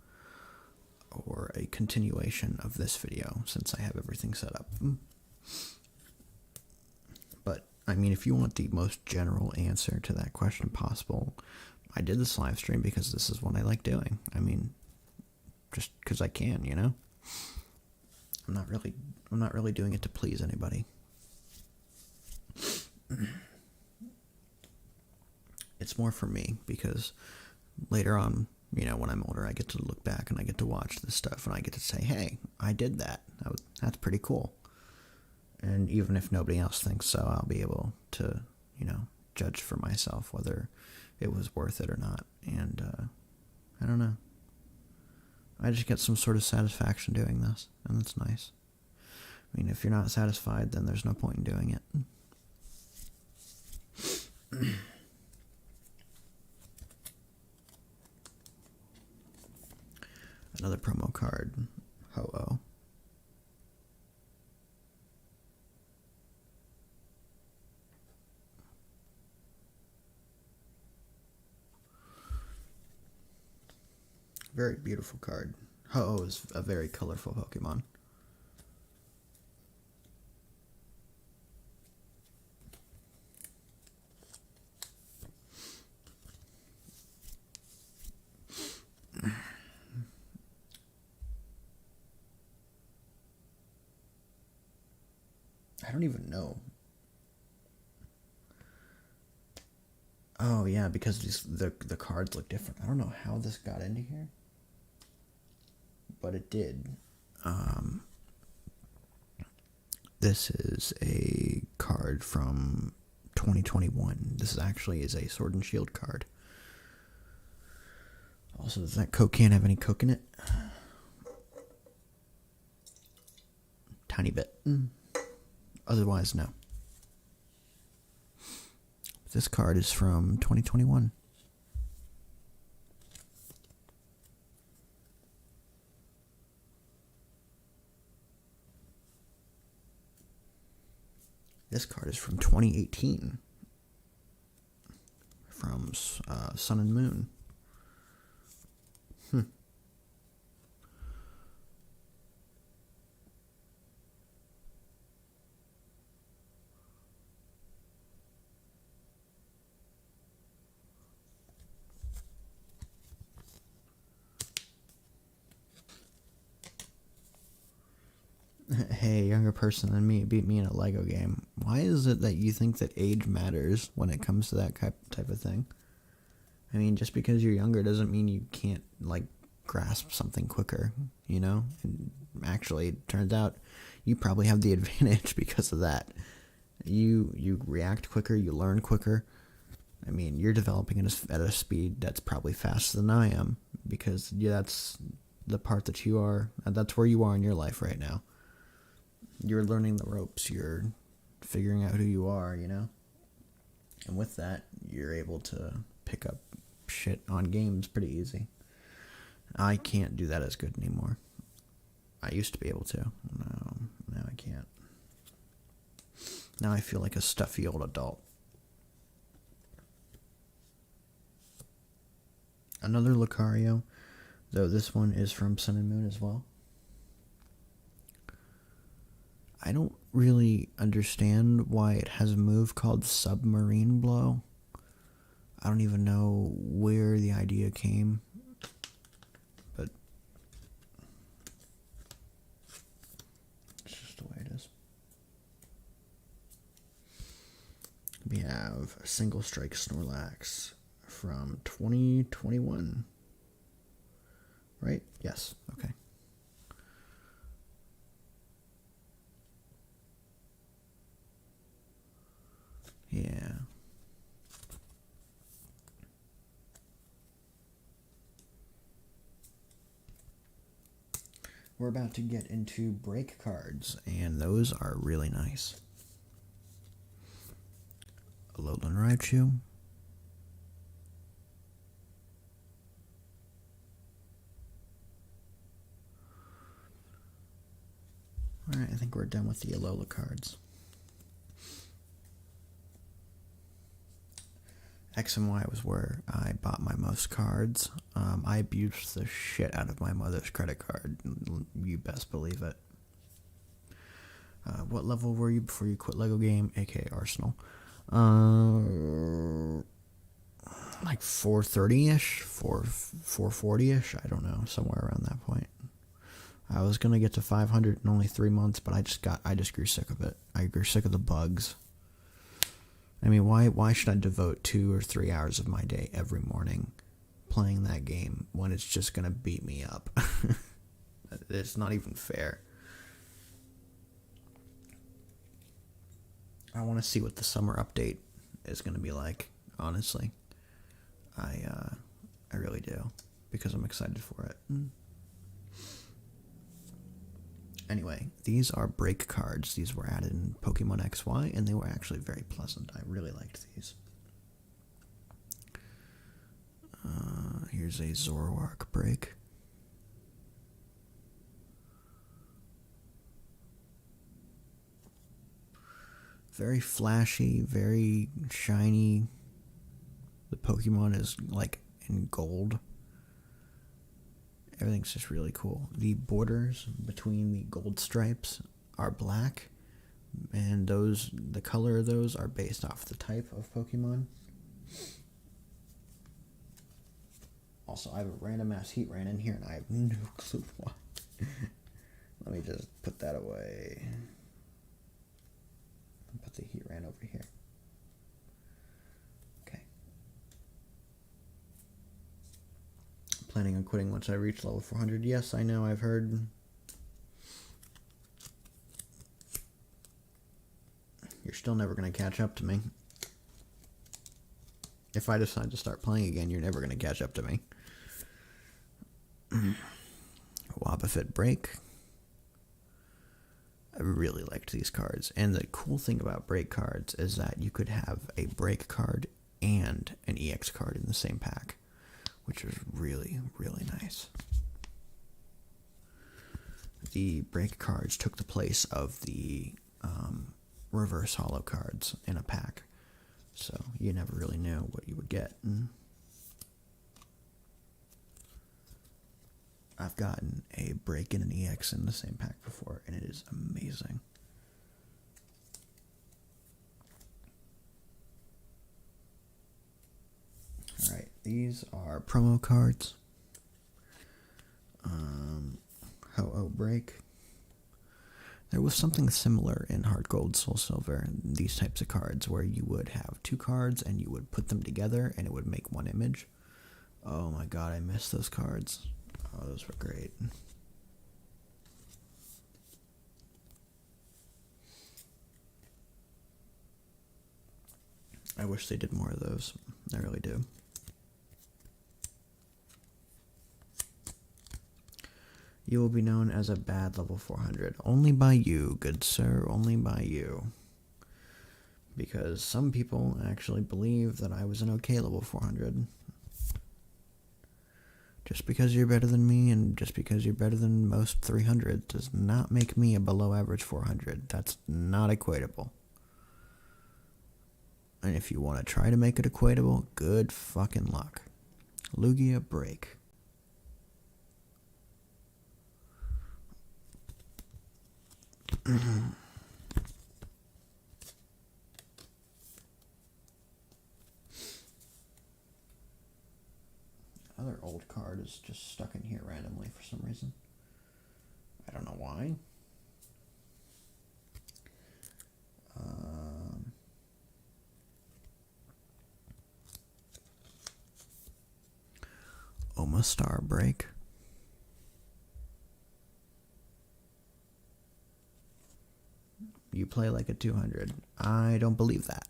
or a continuation of this video, since I have everything set up. But, I mean, if you want the most general answer to that question possible, I did this live stream because this is what I like doing. I mean, just because I can, you know? I'm not really doing it to please anybody. It's more for me, because later on, you know, when I'm older, I get to look back and I get to watch this stuff and I get to say, hey, I did that. That's pretty cool. And even if nobody else thinks so, I'll be able to, you know, judge for myself whether it was worth it or not. And I don't know. I just get some sort of satisfaction doing this, and that's nice. I mean, if you're not satisfied, then there's no point in doing it. Another promo card, Ho-Oh. Very beautiful card. Ho-Oh is a very colorful Pokemon. I don't even know. Oh yeah, because the cards look different. I don't know how this got into here, but it did. This is a card from 2021. This actually is a Sword and Shield card. Also, does that Coke can have any Coke in it? Tiny bit. Otherwise, no. This card is from 2021. This card is from 2018. From Sun and Moon. Hey, younger person than me beat me in a Lego game. Why is it that you think that age matters when it comes to that type of thing? I mean, just because you're younger doesn't mean you can't, like, grasp something quicker, you know? And actually, it turns out you probably have the advantage because of that. You react quicker, you learn quicker. I mean, you're developing at a speed that's probably faster than I am, because that's the part that you are, that's where you are in your life right now. You're learning the ropes, you're figuring out who you are, you know? And with that, you're able to pick up shit on games pretty easy. I can't do that as good anymore. I used to be able to. No, now I can't. Now I feel like a stuffy old adult. Another Lucario, though this one is from Sun and Moon as well. I don't really understand why it has a move called Submarine Blow. I don't even know where the idea came, but it's just the way it is. We have a Single Strike Snorlax from 2021. Right? Yes. Okay. Yeah. We're about to get into break cards, and those are really nice. Alolan Raichu. think we're done with the Alola cards. X and Y was where I bought my most cards. I abused the shit out of my mother's credit card. You best believe it. What level were you before you quit Lego Game, aka Arsenal? Like 430-ish, 440-ish, I don't know, somewhere around that point. I was gonna get to 500 in only 3 months, but I just grew sick of it. I grew sick of the bugs. I mean, why should I devote 2 or 3 hours of my day every morning playing that game when it's just gonna beat me up? It's not even fair. I want to see what the summer update is gonna be like, honestly. I really do, because I'm excited for it. Anyway, these are break cards. These were added in Pokemon XY, and they were actually very pleasant. I really liked these. Here's a Zoroark break. Very flashy, very shiny. The Pokemon is like in gold. Everything's just really cool. The borders between the gold stripes are black, and the color of those are based off the type of Pokemon. Also, I have a random ass Heatran in here, and I have no clue why. Let me just put that away. Put the Heatran over here. Okay. Planning on quitting once I reach level 400. Yes, I know, I've heard. You're still never going to catch up to me. If I decide to start playing again, you're never going to catch up to me. Wobbuffet break. I really liked these cards. And the cool thing about break cards is that you could have a break card and an EX card in the same pack, which was really, really nice. The break cards took the place of the reverse holo cards in a pack, so you never really knew what you would get. I've gotten a break and an EX in the same pack before, and it is amazing. Alright, these are promo cards. Ho-Oh break. There was something similar in Heart Gold, Soul Silver, these types of cards, where you would have 2 cards and you would put them together and it would make one image. Oh my god, I miss those cards. Oh, those were great. I wish they did more of those. I really do. You will be known as a bad level 400. Only by you, good sir, only by you. Because some people actually believe that I was an okay level 400. Just because you're better than me and just because you're better than most 300 does not make me a below average 400. That's not equatable. And if you want to try to make it equatable, good fucking luck. Lugia break. Other old card is just stuck in here randomly for some reason. I don't know why. Omastar break. You play like a 200. I don't believe that.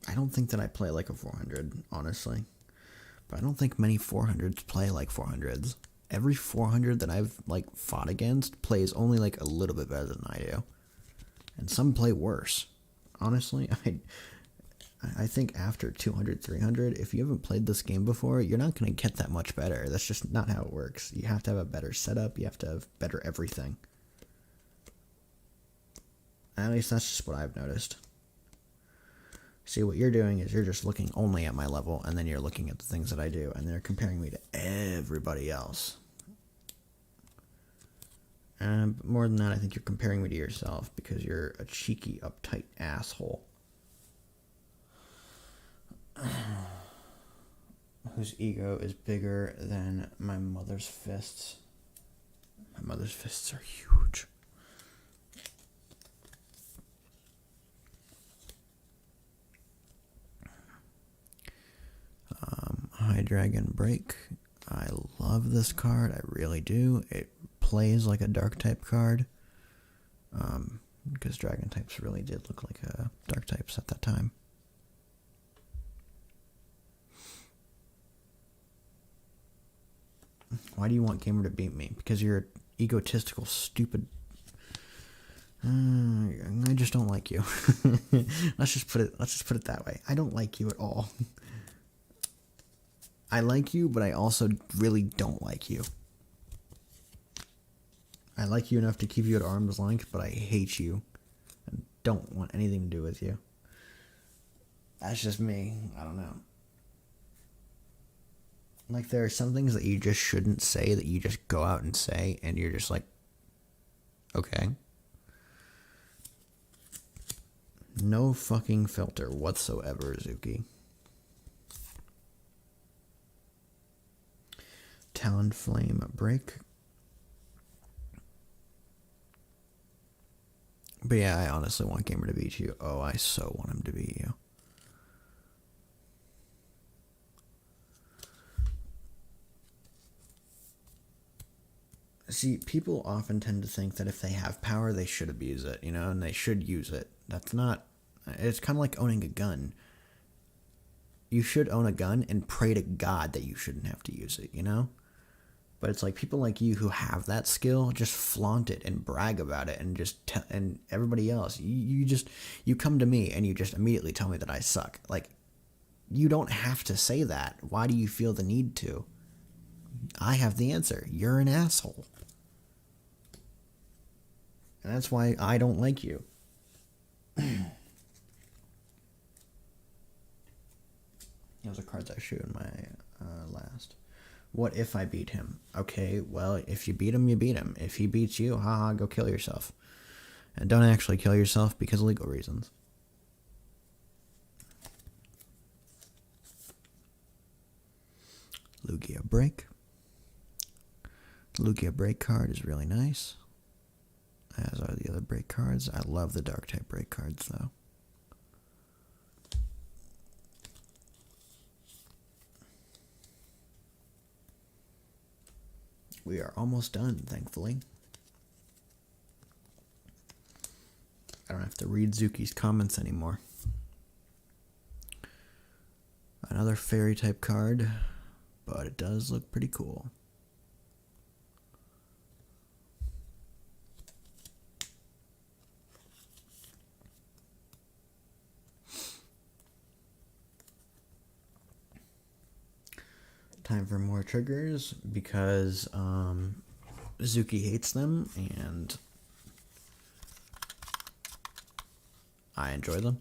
I don't think that I play like a 400, honestly. But I don't think many 400s play like 400s. Every 400 that I've fought against plays only like a little bit better than I do. And some play worse. Honestly, I think after 200, 300, if you haven't played this game before, you're not going to get that much better. That's just not how it works. You have to have a better setup. You have to have better everything. At least that's just what I've noticed. See, what you're doing is you're just looking only at my level, and then you're looking at the things that I do, and they're comparing me to everybody else. And more than that, I think you're comparing me to yourself, because you're a cheeky, uptight asshole. Whose ego is bigger than my mother's fists. My mother's fists are huge. High Dragon Break. I love this card. I really do. It plays like a dark type card. Because dragon types really did look like dark types at that time. Why do you want Gamer to beat me? Because you're egotistical, stupid. I just don't like you. Let's just put it that way. I don't like you at all. I like you, but I also really don't like you. I like you enough to keep you at arm's length, but I hate you and don't want anything to do with you. That's just me. I don't know. Like, there are some things that you just shouldn't say that you just go out and say, and you're just like, okay. No fucking filter whatsoever, Zuki. Talonflame Break. But yeah, I honestly want Gamer to beat you. Oh, I so want him to beat you. See, people often tend to think that if they have power, they should abuse it, you know, and they should use it. That's not... It's kind of like owning a gun. You should own a gun and pray to God that you shouldn't have to use it, you know? But it's like people like you who have that skill just flaunt it and brag about it and just and everybody else. You come to me and you just immediately tell me that I suck. Like, you don't have to say that. Why do you feel the need to? I have the answer. You're an asshole. And that's why I don't like you. Those are cards I shoot in my last. What if I beat him? Okay, well, if you beat him, you beat him. If he beats you, haha, go kill yourself. And don't actually kill yourself because of legal reasons. Lugia Break. Lugia Break card is really nice, as are the other break cards. I love the dark type break cards, though. We are almost done, thankfully. I don't have to read Zuki's comments anymore. Another fairy type card, but it does look pretty cool. Time for more triggers because Zuki hates them and I enjoy them.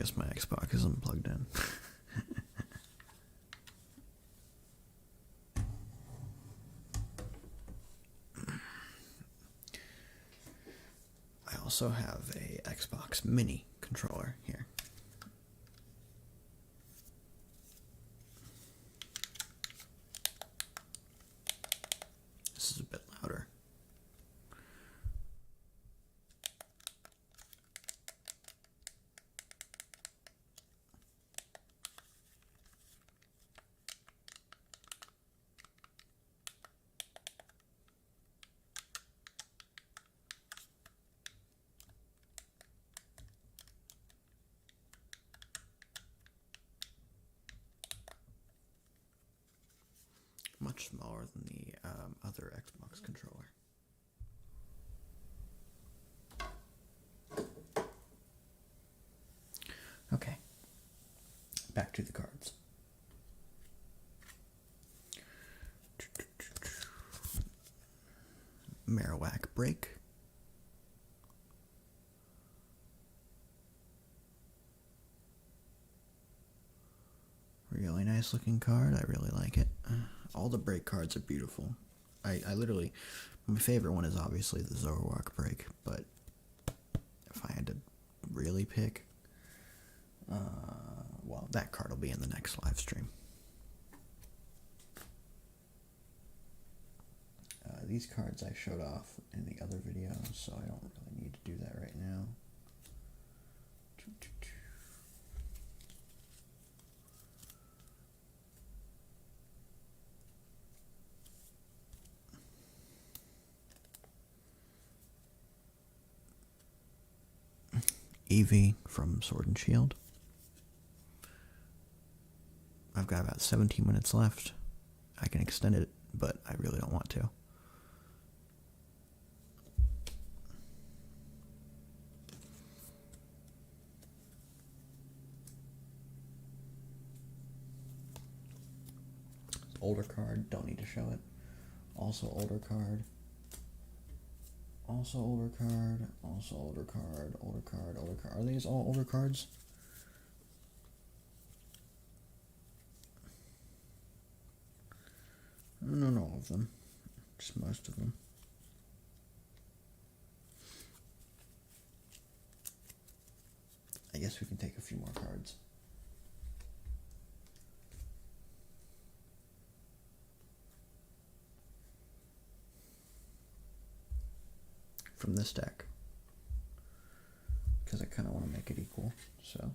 guess my Xbox isn't plugged in. I also have a Xbox Mini controller here. This is a bit louder. Much smaller than the other Xbox controller. Okay, back to the cards. Marowak Break. Really nice looking card. I really like it. All the break cards are beautiful. I literally, my favorite one is obviously the Zoroark break, but if I had to really pick, well, that card will be in the next live stream. These cards I showed off in the other video, so I don't really need to do that right now. Eevee from Sword and Shield. I've got about 17 minutes left. I can extend it, but I really don't want to. Older card, don't need to show it. Also older card. Also older card, also older card, older card, older card. Are these all older cards? Not all of them, just most of them. I guess we can take a few more cards. From this deck, because I kind of want to make it equal, so.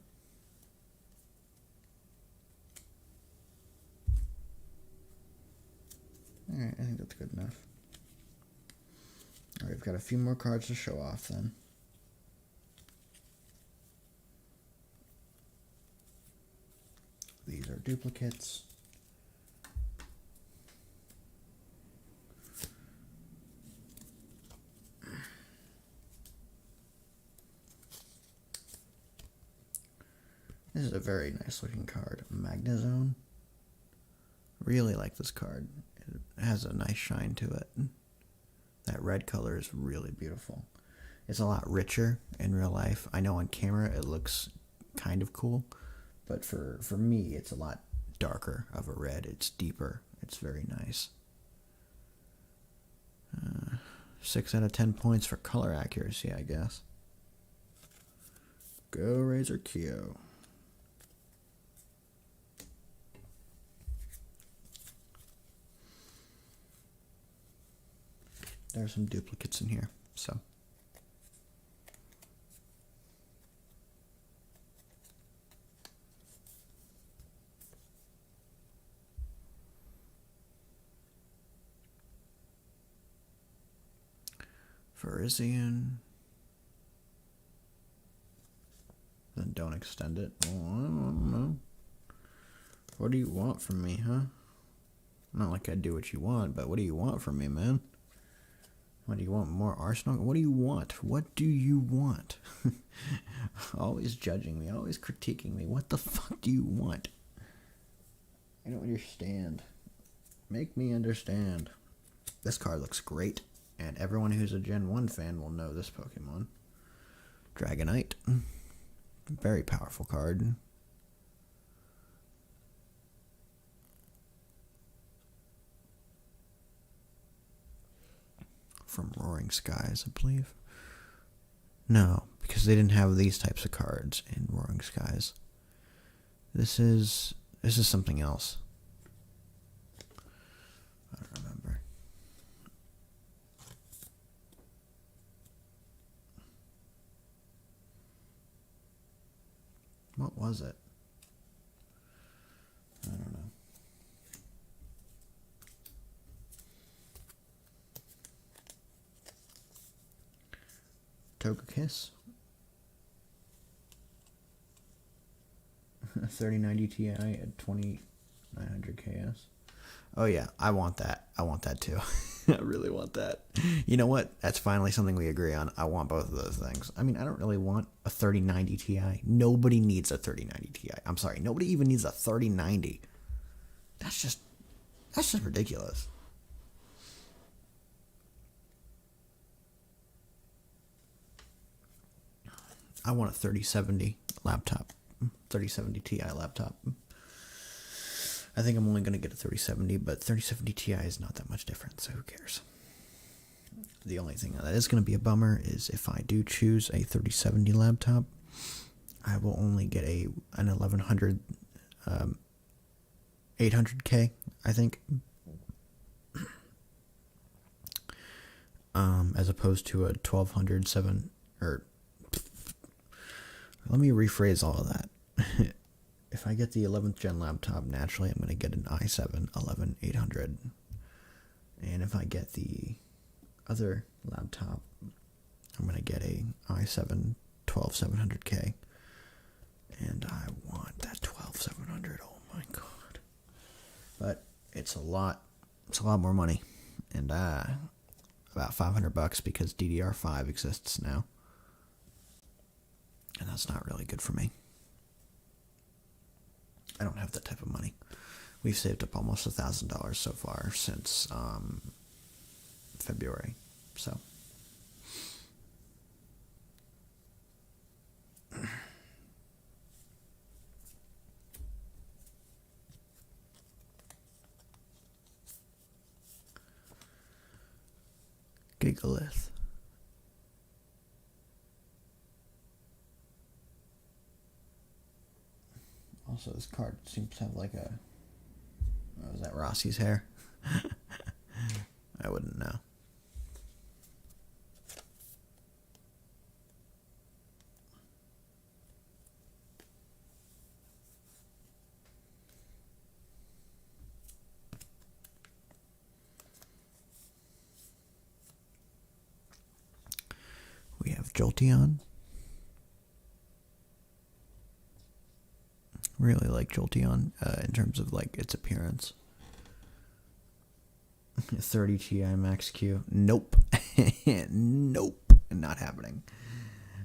Alright, I think that's good enough. Alright, we've got a few more cards to show off then. These are duplicates. This is a very nice looking card. Magnezone. Really like this card. It has a nice shine to it. That red color is really beautiful. It's a lot richer in real life. I know on camera it looks kind of cool, but for me it's a lot darker of a red. It's deeper. It's very nice. 6 out of 10 points for color accuracy, I guess. Go Razor Kyo. There are some duplicates in here, so. Virizion. Then don't extend it. Oh, I don't know. What do you want from me, huh? Not like I do what you want, but what do you want from me, man? What do you want? More Arsenal? What do you want? What do you want? Always judging me, always critiquing me. What the fuck do you want? I don't understand. Make me understand. This card looks great, and everyone who's a Gen 1 fan will know this Pokemon. Dragonite. very powerful card. From Roaring Skies, I believe. No, because they didn't have these types of cards in Roaring Skies. This is something else. I don't remember. What was it? I don't know. Togekiss. 3090 Ti at 2900 KS. Oh yeah, I want that. I want that too. I really want that. You know what? That's finally something we agree on. I want both of those things. I mean, I don't really want a 3090 Ti. Nobody needs a 3090 Ti. I'm sorry, nobody even needs a 3090. That's just ridiculous. I want a 3070 laptop. 3070 Ti laptop. I think I'm only going to get a 3070, but 3070 Ti is not that much different, so who cares? The only thing that is going to be a bummer is if I do choose a 3070 laptop, I will only get an 1100, 800K, I think, as opposed to a 1200 or let me rephrase all of that. If I get the 11th gen laptop, naturally I'm going to get an i7 11800. And if I get the other laptop, I'm going to get a i7 12700K. And I want that 12700. Oh my god. But it's a lot more money. And about $500 because DDR5 exists now. And that's not really good for me. I don't have that type of money. We've saved up almost $1,000 so far since February. So. Gigalith. Also, this card seems to have like a... Oh, is that Rossi's hair? I wouldn't know. We have Jolteon. Really like Jolteon in terms of like its appearance. 30 Ti Max Q. Nope. Nope. Not happening.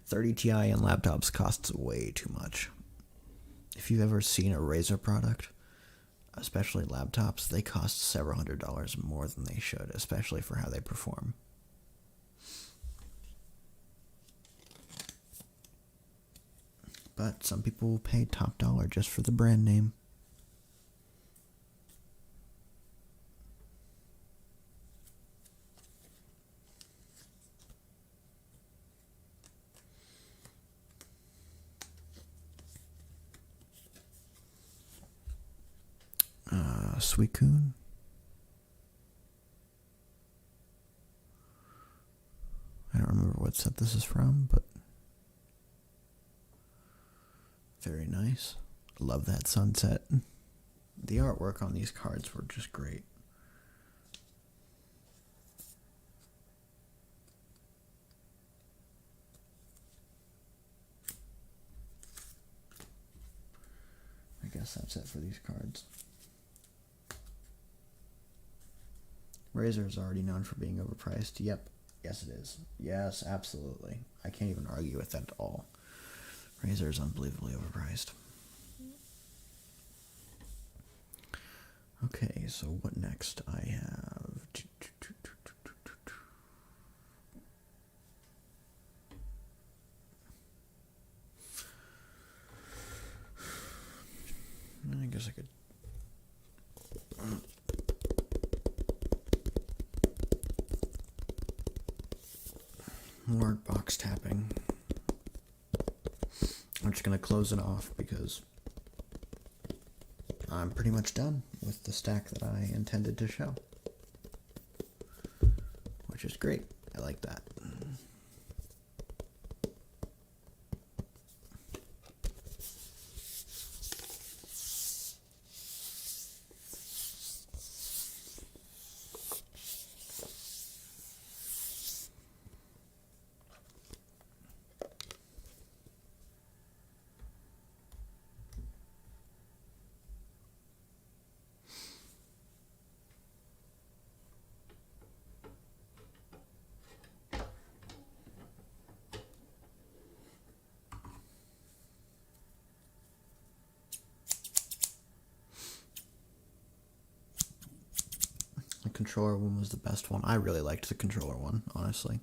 30 Ti and laptops costs way too much. If you've ever seen a Razer product, especially laptops, they cost several $100s more than they should, especially for how they perform. But some people will pay top dollar just for the brand name. Suicune. I don't remember what set this is from, but very nice. Love that sunset. The artwork on these cards were just great. I guess that's it for these cards. Razer is already known for being overpriced. Yep. Yes, it is. Yes, absolutely. I can't even argue with that at all. Razer is unbelievably overpriced. Okay, so what next? I have... guess I could. More box tapping. I'm just going to close it off because I'm pretty much done with the stack that I intended to show. Which is great. I like that. The controller one was the best one. I really liked the controller one, honestly,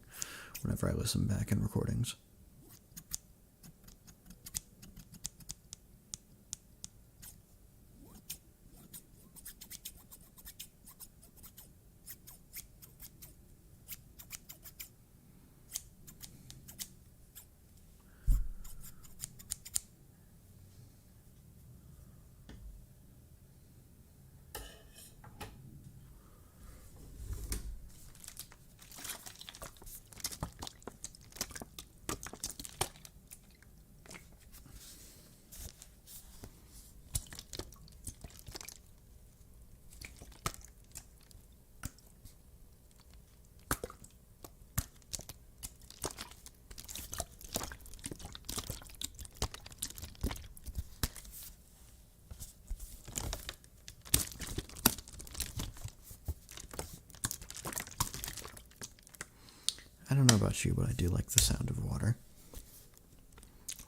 whenever I listen back in recordings. I don't know about you, but I do like the sound of water.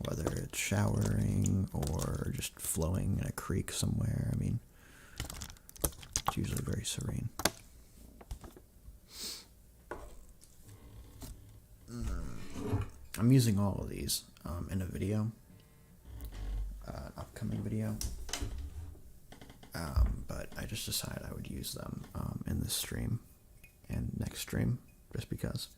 Whether it's showering or just flowing in a creek somewhere, I mean, it's usually very serene. I'm using all of these in a video, an upcoming video, but I just decided I would use them in this stream and next stream, just because.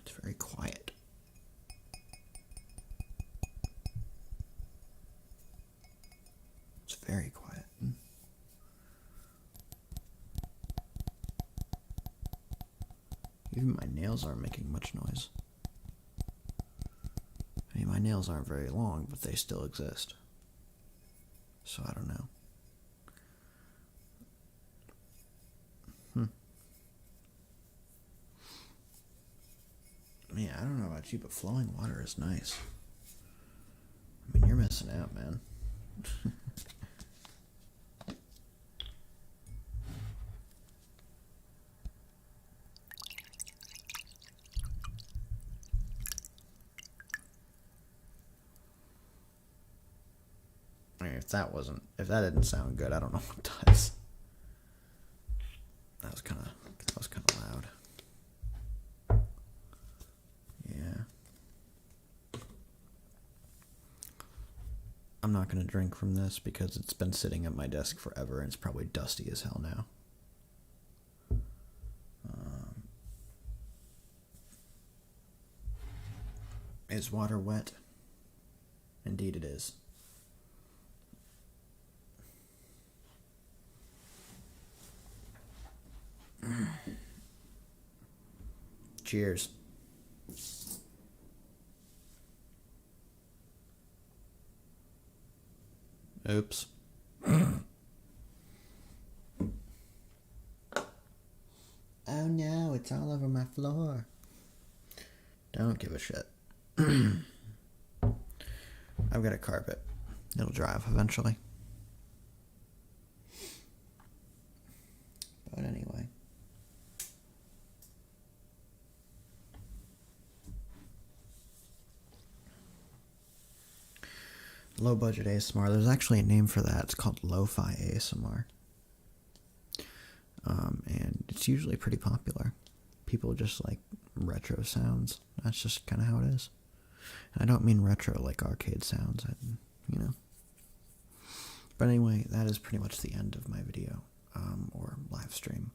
It's very quiet. It's very quiet. Even my nails aren't making much noise. I mean, my nails aren't very long, but they still exist. So I don't know. Man, I don't know about you, but flowing water is nice. I mean, you're missing out, man. I mean, if that didn't sound good, I don't know what does. That was kind of loud. I'm not going to drink from this because it's been sitting at my desk forever and it's probably dusty as hell now. Is water wet? Indeed it is. Cheers. Oops. Oh no, it's all over my floor. Don't give a shit. I've got a carpet. It'll dry off eventually. But anyway. Low budget ASMR. There's actually a name for that. It's called lo-fi ASMR. And it's usually pretty popular. people just like retro sounds. That's just kind of how it is. And I don't mean retro like arcade sounds, you know. But anyway, that is pretty much the end of my video, or live stream.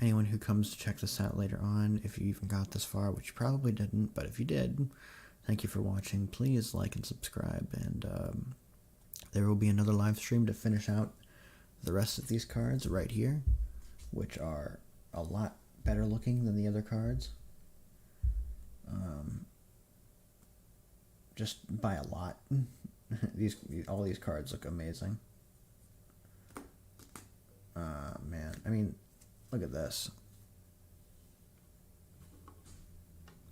Anyone who comes to check this out later on, if you even got this far, which you probably didn't, but if you did, thank you for watching. Please like and subscribe, and there will be another live stream to finish out the rest of these cards right here, which are a lot better looking than the other cards. Just by a lot. All these cards look amazing. Man, I mean, look at this.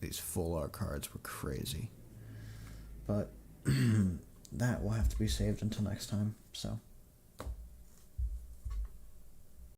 These full art cards were crazy. But that will have to be saved until next time, so